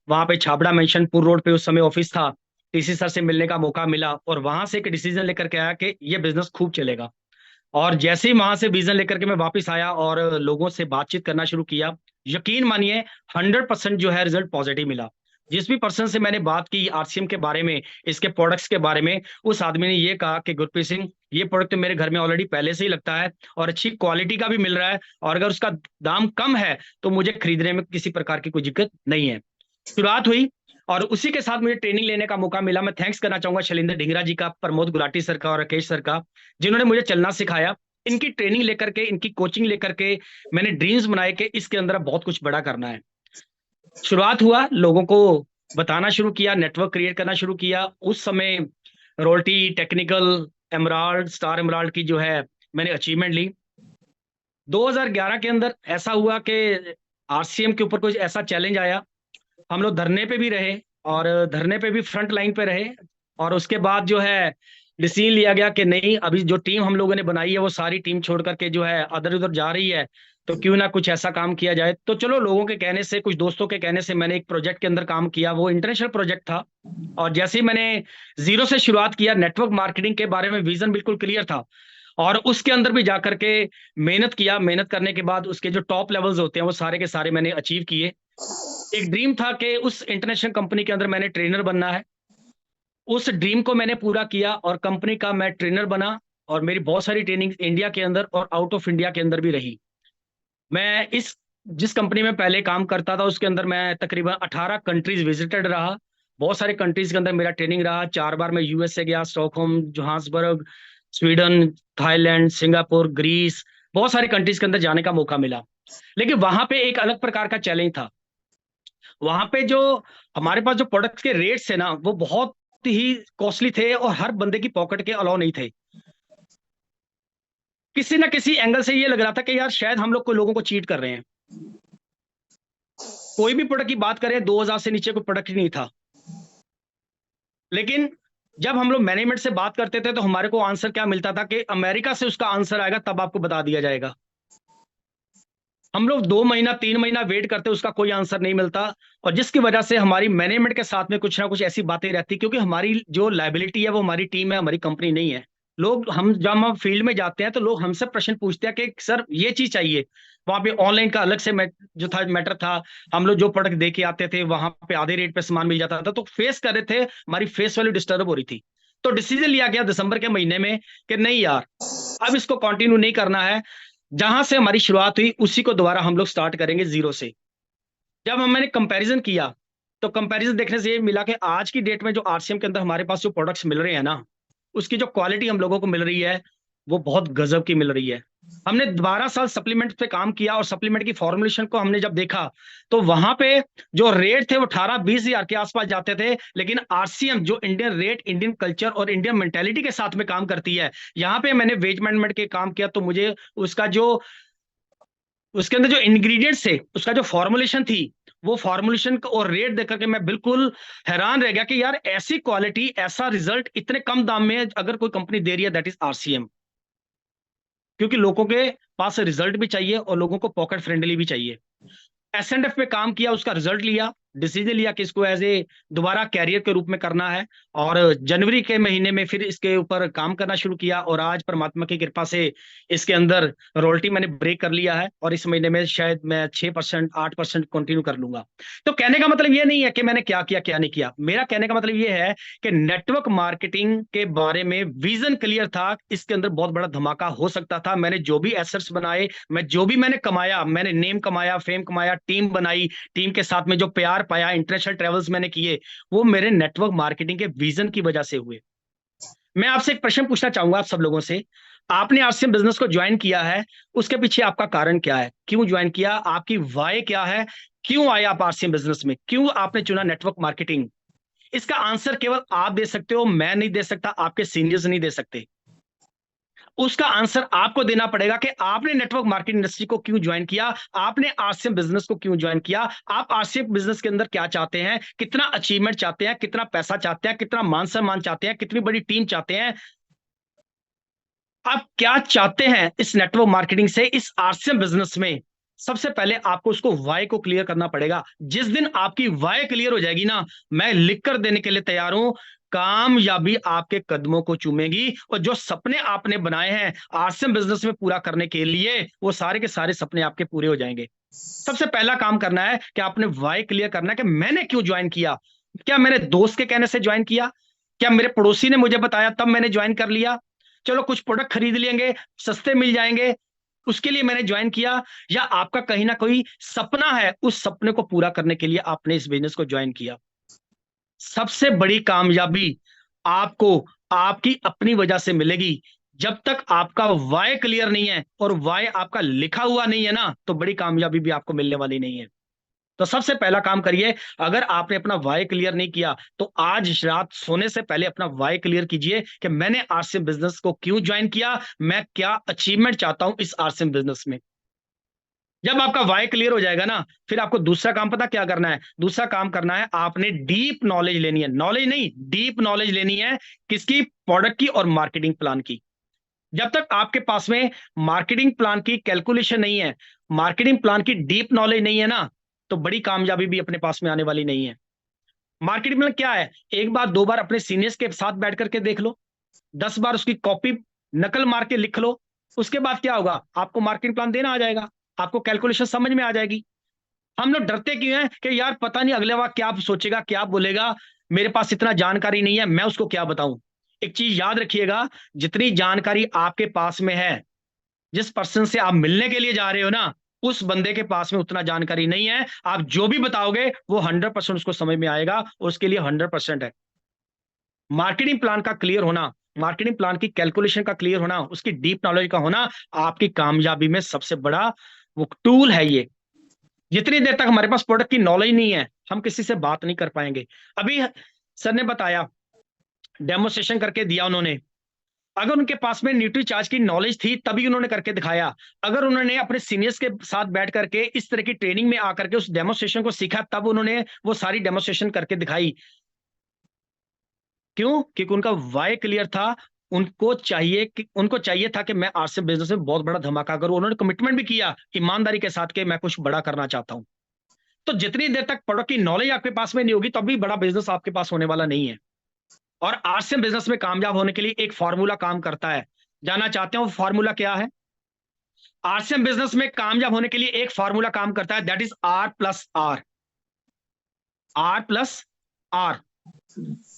वहां पे छाबड़ा मेंशन पुर रोड पे उस समय ऑफिस था। टीसी सर से मिलने का मौका मिला, और वहां से एक डिसीजन लेकर के आया कि ये बिजनेस खूब चलेगा। और जैसे ही वहां से विजन लेकर के मैं वापस आया और लोगों से बातचीत करना शुरू किया, यकीन मानिए 100% जो है रिजल्ट पॉजिटिव मिला। जिस भी पर्सन से मैंने बात की आरसीएम के बारे में, इसके प्रोडक्ट्स के बारे में, उस आदमी ने ये कहा कि गुरप्रीत सिंह, ये प्रोडक्ट तो मेरे घर में ऑलरेडी पहले से ही लगता है, और अच्छी क्वालिटी का भी मिल रहा है, और अगर उसका दाम कम है तो मुझे खरीदने में किसी प्रकार की कोई दिक्कत नहीं है। शुरुआत हुई, और उसी के साथ मुझे ट्रेनिंग लेने का मौका मिला। मैं थैंक्स करना चाहूंगा शैलेंद्र ढिंगरा जी का, प्रमोद गुलाटी सर का और राकेश सर का, जिन्होंने मुझे चलना सिखाया। इनकी ट्रेनिंग लेकर के, इनकी कोचिंग लेकर के मैंने ड्रीम्स बनाए कि इसके अंदर बहुत कुछ बड़ा करना है। शुरुआत हुआ, लोगों को बताना शुरू किया, नेटवर्क क्रिएट करना शुरू किया। उस समय royalty, technical, emerald, star emerald की जो है मैंने अचीवमेंट ली। 2011 के अंदर ऐसा हुआ कि आरसीएम के ऊपर कुछ ऐसा चैलेंज आया, हम लोग धरने पे भी रहे, और धरने पे भी फ्रंट लाइन पे रहे, और उसके बाद जो है डिसीजन लिया गया कि नहीं, अभी जो टीम हम लोगों ने बनाई है वो सारी टीम छोड़ करके जो है अदर उधर जा रही है, तो क्यों ना कुछ ऐसा काम किया जाए। तो चलो, लोगों के कहने से, कुछ दोस्तों के कहने से मैंने एक प्रोजेक्ट के अंदर काम किया। वो इंटरनेशनल प्रोजेक्ट था, और जैसे ही मैंने जीरो से शुरुआत किया, नेटवर्क मार्केटिंग के बारे में विजन बिल्कुल क्लियर था, और उसके अंदर भी जाकर के मेहनत किया। मेहनत करने के बाद उसके जो टॉप लेवल्स होते हैं वो सारे के सारे मैंने अचीव किए। एक ड्रीम था कि उस इंटरनेशनल कंपनी के अंदर मैंने ट्रेनर बनना है। उस ड्रीम को मैंने पूरा किया, और कंपनी का मैं ट्रेनर बना, और मेरी बहुत सारी ट्रेनिंग इंडिया के अंदर और आउट ऑफ इंडिया के अंदर भी रही। मैं जिस कंपनी में पहले काम करता था उसके अंदर मैं तकरीबन 18 कंट्रीज विजिटेड रहा। बहुत सारे कंट्रीज के अंदर मेरा ट्रेनिंग रहा। 4 बार मैं यूएसए गया, Stockholm, Johannesburg, Sweden, Thailand, Singapore, Greece, बहुत सारे कंट्रीज के अंदर जाने का मौका मिला। लेकिन वहां पे एक अलग प्रकार का चैलेंज था। वहां पे जो हमारे पास जो प्रोडक्ट्स के रेट्स थे ना, वो बहुत ही कॉस्टली थे, और हर बंदे की पॉकेट के अलाउ नहीं थे। किसी ना किसी एंगल से ये लग रहा था कि यार शायद हम लोग को लोगों को चीट कर रहे हैं। कोई भी प्रोडक्ट की बात करें, 2000 से नीचे कोई प्रोडक्ट ही नहीं था। लेकिन जब हम लोग मैनेजमेंट से बात करते थे तो हमारे को आंसर क्या मिलता था कि अमेरिका से उसका आंसर आएगा, तब आपको बता दिया जाएगा। हम लोग 2 महीना 3 महीना वेट करते, उसका कोई आंसर नहीं मिलता, और जिसकी वजह से हमारी मैनेजमेंट के साथ में कुछ ना कुछ ऐसी बातें रहती, क्योंकि हमारी जो लायबिलिटी है वो हमारी टीम है, हमारी कंपनी नहीं है। लोग, जब हम फील्ड में जाते हैं तो लोग हमसे प्रश्न पूछते हैं कि सर ये चीज चाहिए। वहां पे ऑनलाइन का अलग से जो था मैटर था। हम लोग जो प्रोडक्ट दे के आते थे वहां पे आधे रेट पे सामान मिल जाता था, तो फेस कर रहे थे, हमारी फेस वैल्यू डिस्टर्ब हो रही थी। तो डिसीजन लिया गया दिसंबर के महीने में कि नहीं यार, अब इसको कंटिन्यू नहीं करना है, जहां से हमारी शुरुआत हुई उसी को दोबारा हम लोग स्टार्ट करेंगे जीरो से। जब मैंने कंपैरिजन किया तो कंपैरिजन देखने से ये मिला कि आज की डेट में जो आरसीएम के अंदर हमारे पास जो प्रोडक्ट्स मिल रहे हैं ना, उसकी जो क्वालिटी हम लोगों को मिल रही है वो बहुत गजब की मिल रही है। हमने 12 साल सप्लीमेंट पे काम किया और सप्लीमेंट की फॉर्मुलेशन को हमने जब देखा तो वहां पे जो रेट थे वो 18-20 हजार के आसपास जाते थे, लेकिन आरसीएम जो इंडियन रेट, इंडियन कल्चर और इंडियन मेंटेलिटी के साथ में काम करती है, यहाँ पे मैंने वेज मैनेजमेंट के काम किया तो मुझे उसका जो उसके अंदर जो इंग्रेडिएंट्स थे, उसका जो फॉर्मुलेशन थी, वो फॉर्मुलेशन और रेट देकर के मैं बिल्कुल हैरान रह गया कि यार ऐसी क्वालिटी, ऐसा रिजल्ट इतने कम दाम में अगर कोई कंपनी दे रही है, दैट इज आरसीएम। क्योंकि लोगों के पास रिजल्ट भी चाहिए और लोगों को पॉकेट फ्रेंडली भी चाहिए। एसएनएफ पे काम किया, उसका रिजल्ट लिया, डिसीजन लिया कि इसको एज ए दोबारा कैरियर के रूप में करना है, और जनवरी के महीने में फिर इसके ऊपर काम करना शुरू किया, और आज परमात्मा की कृपा से इसके अंदर रॉयल्टी मैंने ब्रेक कर लिया है, और इस महीने में शायद मैं 6% 8% कंटिन्यू कर लूंगा। तो कहने का मतलब ये नहीं है कि मैंने क्या किया क्या नहीं किया, मेरा कहने का मतलब ये है कि नेटवर्क मार्केटिंग के बारे में विजन क्लियर था, इसके अंदर बहुत बड़ा धमाका हो सकता था। मैंने जो भी एसेट्स बनाए, मैं जो भी मैंने कमाया, मैंने नेम कमाया, फेम कमाया, टीम बनाई, टीम के साथ में जो प्यार पाया, इंटरनेशनल ट्रेवल्स मैंने किए, वो मेरे नेटवर्क मार्केटिंग के विजन की वजह से हुए। मैं आपसे एक प्रश्न पूछना चाहूंगा आप सब लोगों से, आपने आरसीएम बिजनेस को ज्वाइन किया है, उसके पीछे आपका कारण क्या है? क्यों ज्वाइन किया? आपकी वाय क्या है? क्यों आए आप आरसीएम बिजनेस में? क्यों आपने चुना नेटवर्क मार्केटिंग? इसका आंसर केवल आप दे सकते हो, मैं नहीं दे सकता, आपके सीनियर्स नहीं दे सकते। उसका आंसर आपको देना पड़ेगा कि आपने नेटवर्क मार्केटिंग इंडस्ट्री को क्यों ज्वाइन किया, आपने आरसीएम बिजनेस को क्यों ज्वाइन किया, आप आरसीएम बिजनेस के अंदर क्या चाहते हैं, कितना अचीवमेंट चाहते हैं, कितना पैसा चाहते हैं, कितना मान सम्मान चाहते हैं, कितनी बड़ी टीम चाहते हैं, आप क्या चाहते हैं इस नेटवर्क मार्केटिंग से, इस आरसीएम बिजनेस में। सबसे पहले आपको उसको वाय को क्लियर करना पड़ेगा। जिस दिन आपकी वाय क्लियर हो जाएगी ना, मैं लिख कर देने के लिए तैयार हूं, कामयाबी आपके कदमों को चूमेगी, और जो सपने आपने बनाए हैं आरसीएम बिजनेस में पूरा करने के लिए, वो सारे के सारे सपने आपके पूरे हो जाएंगे। सबसे पहला काम करना है कि आपने वाय क्लियर करना है कि मैंने क्यों ज्वाइन किया। क्या मैंने दोस्त के कहने से ज्वाइन किया? क्या मेरे पड़ोसी ने मुझे बताया तब मैंने ज्वाइन कर लिया? चलो कुछ प्रोडक्ट खरीद लेंगे, सस्ते मिल जाएंगे, उसके लिए मैंने ज्वाइन किया? या आपका कहीं ना कोई सपना है, उस सपने को पूरा करने के लिए आपने इस बिजनेस को ज्वाइन किया? सबसे बड़ी कामयाबी आपको आपकी अपनी वजह से मिलेगी। जब तक आपका वाय क्लियर नहीं है और वाय आपका लिखा हुआ नहीं है ना, तो बड़ी कामयाबी भी आपको मिलने वाली नहीं है। तो सबसे पहला काम करिए, अगर आपने अपना वाय क्लियर नहीं किया तो आज रात सोने से पहले अपना वाय क्लियर कीजिए कि मैंने आरसीएम बिजनेस को क्यों ज्वाइन किया, मैं क्या अचीवमेंट चाहता हूं इस आरसीएम बिजनेस में। जब आपका वाय क्लियर हो जाएगा ना, फिर आपको दूसरा काम पता क्या करना है? दूसरा काम करना है, आपने डीप नॉलेज लेनी है, नॉलेज नहीं डीप नॉलेज लेनी है। किसकी? प्रोडक्ट की और मार्केटिंग प्लान की। जब तक आपके पास में मार्केटिंग प्लान की कैलकुलेशन नहीं है, मार्केटिंग प्लान की डीप नॉलेज नहीं है ना, तो बड़ी कामयाबी भी अपने पास में आने वाली नहीं है। मार्केटिंग प्लान क्या है? एक बार दो बार अपने सीनियर्स के साथ बैठ करके देख लो, 10 बार उसकी कॉपी नकल मार के लिख लो, उसके बाद क्या होगा, आपको मार्केटिंग प्लान देना आ जाएगा, आपको कैलकुलेशन समझ में आ जाएगी। हम लोग डरते क्यों हैं कि यार पता नहीं अगले बार क्या सोचेगा, क्या बोलेगा, मेरे पास इतना जानकारी नहीं है, मैं उसको क्या बताऊं। एक चीज याद रखिएगा, जितनी जानकारी आपके पास में है, जिस पर्सन से आप मिलने के लिए जा रहे हो ना, उस बंदे के पास में उतना जानकारी नहीं है। आप जो भी बताओगे वो 100% उसको समझ में आएगा, उसके लिए 100% है। मार्केटिंग प्लान का क्लियर होना, मार्केटिंग प्लान की कैलकुलेशन का क्लियर होना, उसकी डीप नॉलेज का होना आपकी कामयाबी में सबसे बड़ा वो टूल है। ये जितनी देर तक हमारे पास प्रोडक्ट की नॉलेज नहीं है, हम किसी से बात नहीं कर पाएंगे। अभी सर ने बताया, डेमोस्ट्रेशन करके दिया उन्होंने, अगर उनके पास में न्यूट्री चार्ज की नॉलेज थी तभी उन्होंने करके दिखाया। अगर उन्होंने अपने सीनियर्स के साथ बैठ करके इस तरह की ट्रेनिंग में आकर के उस डेमोस्ट्रेशन को सीखा, तब उन्होंने वो सारी डेमोस्ट्रेशन करके दिखाई। क्यों? क्योंकि उनका वाय क्लियर था, उनको चाहिए था कि मैं आरसीएम बिजनेस में बहुत बड़ा धमाका करूं। उन्होंने कमिटमेंट भी किया ईमानदारी के साथ कि मैं कुछ बड़ा करना चाहता हूं। तो जितनी देर तक प्रोडक्ट की नॉलेज आपके पास में नहीं होगी, तब भी बड़ा बिजनेस आपके पास होने वाला नहीं है। और आरसीएम बिजनेस में कामयाब होने के लिए एक फॉर्मूला काम करता है। जानना चाहते हो वो फॉर्मूला क्या है? आरसीएम बिजनेस में कामयाब होने के लिए एक फॉर्मूला काम करता है, that is R+R। R+R।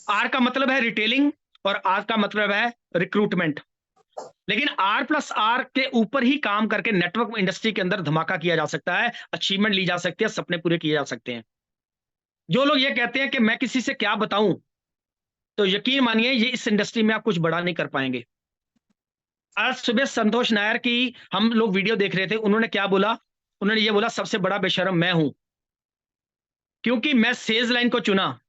R का मतलब है रिटेलिंग और आर का मतलब है रिक्रूटमेंट। लेकिन R+R के ऊपर ही काम करके नेटवर्क इंडस्ट्री के अंदर धमाका किया जा सकता है, अचीवमेंट ली जा सकती है, सपने पूरे किए जा सकते हैं। जो लोग ये कहते हैं कि मैं किसी से क्या बताऊं, तो यकीन मानिए ये इस इंडस्ट्री में आप कुछ बड़ा नहीं कर पाएंगे। आज सुबह संतोष नायर की हम लोग वीडियो देख रहे थे, उन्होंने क्या बोला, उन्होंने ये बोला सबसे बड़ा बेशरम मैं हूं, क्योंकि मैं सेल्स लाइन को चुना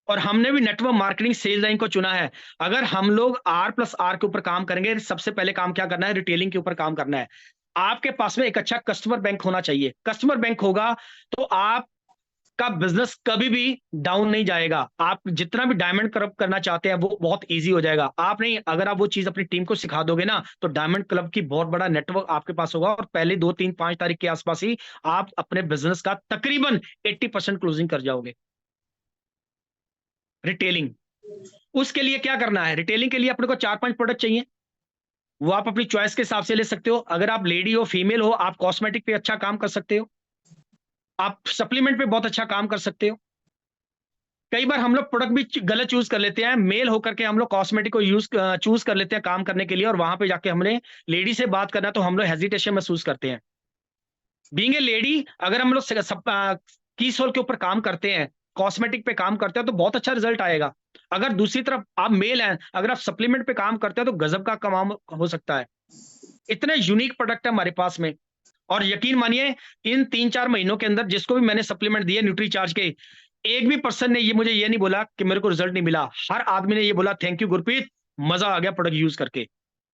और हमने भी नेटवर्क मार्केटिंग सेल्स लाइन को चुना है। अगर हम लोग R+R के ऊपर काम करेंगे, सबसे पहले काम क्या करना है, रिटेलिंग के ऊपर काम करना है। आपके पास में एक अच्छा कस्टमर बैंक होना चाहिए। कस्टमर बैंक होगा तो आपका बिजनेस कभी भी डाउन नहीं जाएगा। आप जितना भी डायमंड क्लब करना चाहते हैं वो बहुत इजी हो जाएगा। आप नहीं, अगर आप वो चीज अपनी टीम को सिखा दोगे ना, तो डायमंड क्लब की बहुत बड़ा नेटवर्क आपके पास होगा और पहले 2, 3, 5 तारीख के आसपास ही आप अपने बिजनेस का तकरीबन 80% क्लोजिंग कर जाओगे। रिटेलिंग, उसके लिए क्या करना है, रिटेलिंग के लिए अपने को 4-5 प्रोडक्ट चाहिए, वो आप अपनी चॉइस के हिसाब से ले सकते हो। अगर आप लेडी हो, फीमेल हो, आप कॉस्मेटिक पे अच्छा काम कर सकते हो, आप सप्लीमेंट पे बहुत अच्छा काम कर सकते हो। कई बार हम लोग प्रोडक्ट भी गलत चूज कर लेते हैं, मेल होकर के हम लोग कॉस्मेटिक को चूज कर लेते हैं काम करने के लिए, और वहां पे जाके हमने लेडी से बात करना तो हम लोग हेजिटेशन महसूस करते हैं। बीइंग ए लेडी, अगर हम लोग की सोल के ऊपर काम करते हैं, कॉस्मेटिक पे काम करते हैं, तो बहुत अच्छा रिजल्ट आएगा। अगर दूसरी तरफ आप मेल हैं, अगर आप सप्लीमेंट पे काम करते हैं, तो गजब का कमाल हो सकता है। इतने यूनिक प्रोडक्ट है हमारे पास में, और यकीन मानिए इन 3-4 महीनों के अंदर जिसको भी मैंने सप्लीमेंट दिए न्यूट्री चार्ज के, एक भी पर्सन ने ये मुझे ये नहीं बोला कि मेरे को रिजल्ट नहीं मिला। हर आदमी ने ये बोला थैंक यू गुरप्रीत, मजा आ गया प्रोडक्ट यूज करके।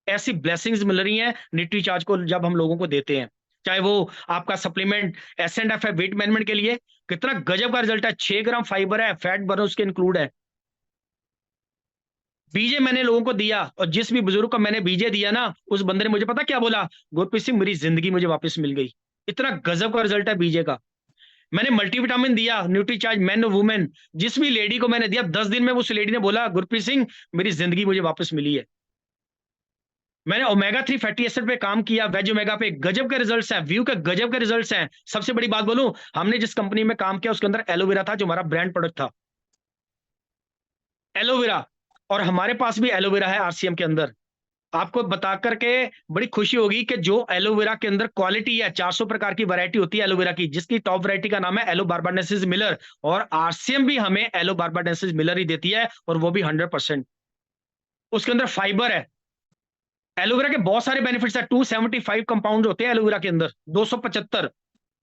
ऐसी ब्लेसिंग्स मिल रही हैं न्यूट्री चार्ज को जब हम लोगों को देते हैं, चाहे वो आपका सप्लीमेंट S&F है वेट मैनेजमेंट के लिए, कितना गजब का रिजल्ट है। 6 ग्राम फाइबर है, फैट बर्न उसके इंक्लूड है। बीजे मैंने लोगों को दिया, और जिस भी बुजुर्ग को मैंने बीजे दिया ना, उस बंदे ने मुझे पता क्या बोला, गुरप्रीत सिंह मेरी जिंदगी मुझे वापस मिल गई। इतना गजब का रिजल्ट है बीजे का। मैंने मल्टीविटामिन दिया, न्यूट्रीचार्ज मैन और वुमेन, जिस भी लेडी को मैंने दिया, 10 दिन में उस लेडी ने बोला गुरप्रीत सिंह मेरी जिंदगी मुझे वापस मिली है। मैंने ओमेगा 3 फैटी एसिड पे काम किया, वेज ओमेगा पे, गजब के रिजल्ट्स हैं, व्यू के गजब के रिजल्ट्स हैं। सबसे बड़ी बात बोलूं, हमने जिस कंपनी में काम किया उसके अंदर एलोवेरा था, जो हमारा ब्रांड प्रोडक्ट था एलोवेरा, और हमारे पास भी एलोवेरा है RCM के अंदर। आपको बता करके बड़ी खुशी होगी कि जो एलोवेरा के अंदर क्वालिटी है, 400 प्रकार की वैरायटी होती है एलोवेरा की, जिसकी टॉप वैरायटी का नाम है एलो बार्बाडेंसिस मिलर, और RCM भी हमें एलो बार्बाडेंसिस मिलर ही देती है, और वो भी 100%। उसके अंदर फाइबर है। एलोवेरा के बहुत सारे बेनिफिट्स है, 275 कंपाउंड होते हैं एलोवेरा के अंदर, 275।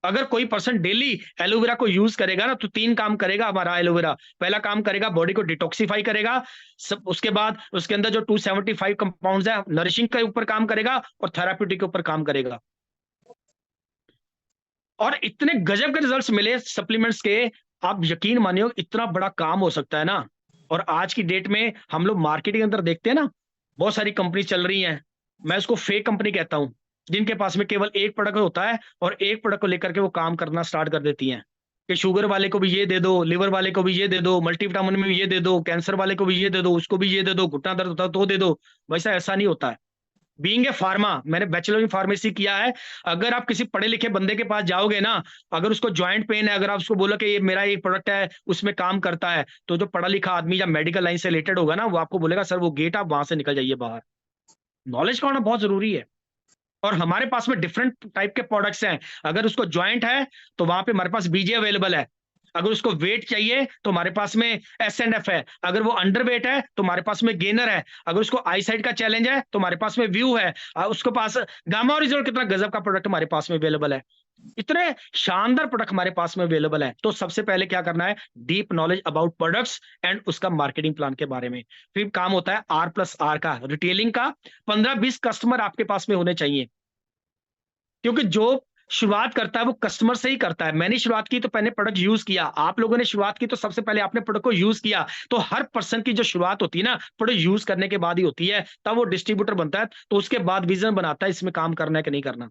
अगर कोई पर्सन डेली एलोवेरा को यूज करेगा ना, तो 3 काम करेगा हमारा एलोवेरा। पहला काम करेगा, बॉडी को डिटॉक्सिफाई करेगा, उसके बाद उसके अंदर जो 275 कंपाउंड्स है, नरिशिंग के ऊपर काम करेगा, और थेराप्यूटिक के ऊपर काम करेगा। और इतने गजब के रिजल्ट्स मिले सप्लीमेंट्स के, आप यकीन मानिए इतना बड़ा काम हो सकता है ना। और आज की डेट में हम लोग मार्केटिंग के अंदर देखते हैं ना, बहुत सारी कंपनी चल रही हैं, मैं उसको फेक कंपनी कहता हूं, जिनके पास में केवल एक प्रोडक्ट होता है, और एक प्रोडक्ट को लेकर के वो काम करना स्टार्ट कर देती हैं कि शुगर वाले को भी ये दे दो, लिवर वाले को भी ये दे दो, मल्टीविटामिन में भी ये दे दो, कैंसर वाले को भी ये दे दो, उसको भी ये दे दो, घुटना दर्द होता है तो दे दो। वैसा ऐसा नहीं होता है। बीइंग ए फार्मा, मैंने बैचलर इन फार्मेसी किया है। अगर आप किसी पढ़े लिखे बंदे के पास जाओगे ना, अगर उसको ज्वाइंट पेन है, अगर आप उसको बोलो कि ये मेरा एक प्रोडक्ट है उसमें काम करता है, तो जो पढ़ा लिखा आदमी या मेडिकल लाइन से रिलेटेड होगा ना, वो आपको बोलेगा सर वो गेट आप वहां से निकल जाइए बाहर। नॉलेज का होना बहुत जरूरी है। और हमारे पास में डिफरेंट टाइप के प्रोडक्ट्स हैं। अगर उसको ज्वाइंट है तो वहां पे हमारे पास बीजे अवेलेबल है। अगर उसको वेट चाहिए तो हमारे पास में S&F है। अगर वो अंडर वेट है तो हमारे पास में गेनर है। अगर उसको आई साइड का चैलेंज है तो हमारे पास में व्यू है। उसके पास गामा ओरिजिनल, कितना गजब का प्रोडक्ट हमारे पास में अवेलेबल है। इतने शानदार प्रोडक्ट हमारे पास में अवेलेबल है। तो सबसे पहले क्या करना है, deep knowledge about products and उसका मार्केटिंग प्लान के बारे में। फिर काम होता है R+R का, रिटेलिंग का। 15-20 कस्टमर आपके पास में होने चाहिए, क्योंकि जो शुरुआत करता है वो कस्टमर से ही करता है। मैंने शुरुआत की तो मैंने प्रोडक्ट यूज किया, आप लोगों ने शुरुआत की तो सबसे पहले आपने प्रोडक्ट को यूज किया। तो हर पर्सन की जो शुरुआत होती है ना, प्रोडक्ट यूज करने के बाद ही होती है, तब वो डिस्ट्रीब्यूटर बनता है, तो उसके बाद विजन बनाता है इसमें काम करना है कि नहीं करना।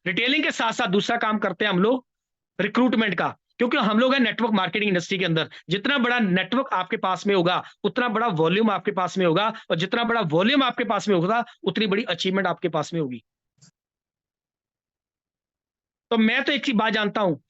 रिटेलिंग के साथ साथ दूसरा काम करते हैं हम लोग रिक्रूटमेंट का, क्योंकि हम लोग हैं नेटवर्क मार्केटिंग इंडस्ट्री के अंदर। जितना बड़ा नेटवर्क आपके पास में होगा उतना बड़ा वॉल्यूम आपके पास में होगा, और जितना बड़ा वॉल्यूम आपके पास में होगा उतनी बड़ी अचीवमेंट आपके पास में होगी। तो मैं तो एक ही बात जानता हूं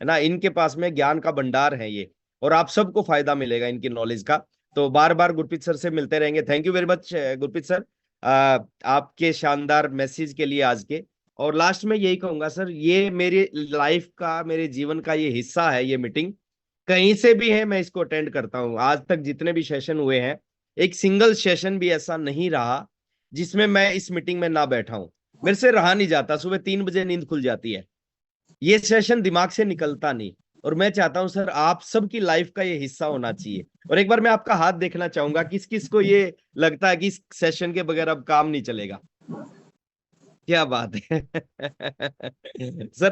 है ना, इनके पास में ज्ञान का भंडार है ये, और आप सबको फायदा मिलेगा इनकी नॉलेज का। तो बार बार गुरप्रीत सर से मिलते रहेंगे। Thank you very much Gurpreet sir, आपके शानदार मैसेज के लिए आज के। और लास्ट में यही कहूंगा सर, ये मेरी लाइफ का, मेरे जीवन का ये हिस्सा है, ये मीटिंग कहीं से भी है मैं इसको अटेंड करता हूँ। आज तक जितने भी सेशन हुए हैं, एक सिंगल सेशन भी ऐसा नहीं रहा जिसमें मैं इस मीटिंग में ना बैठा हूं। मेरे से रहा नहीं जाता, सुबह 3 बजे नींद खुल जाती है, ये सेशन दिमाग से निकलता नहीं। और मैं चाहता हूं सर आप सबकी लाइफ का ये हिस्सा होना चाहिए। और एक बार मैं आपका हाथ देखना चाहूंगा, किस किस को ये लगता है कि इस सेशन के बगैर अब काम नहीं चलेगा। क्या बात है सर।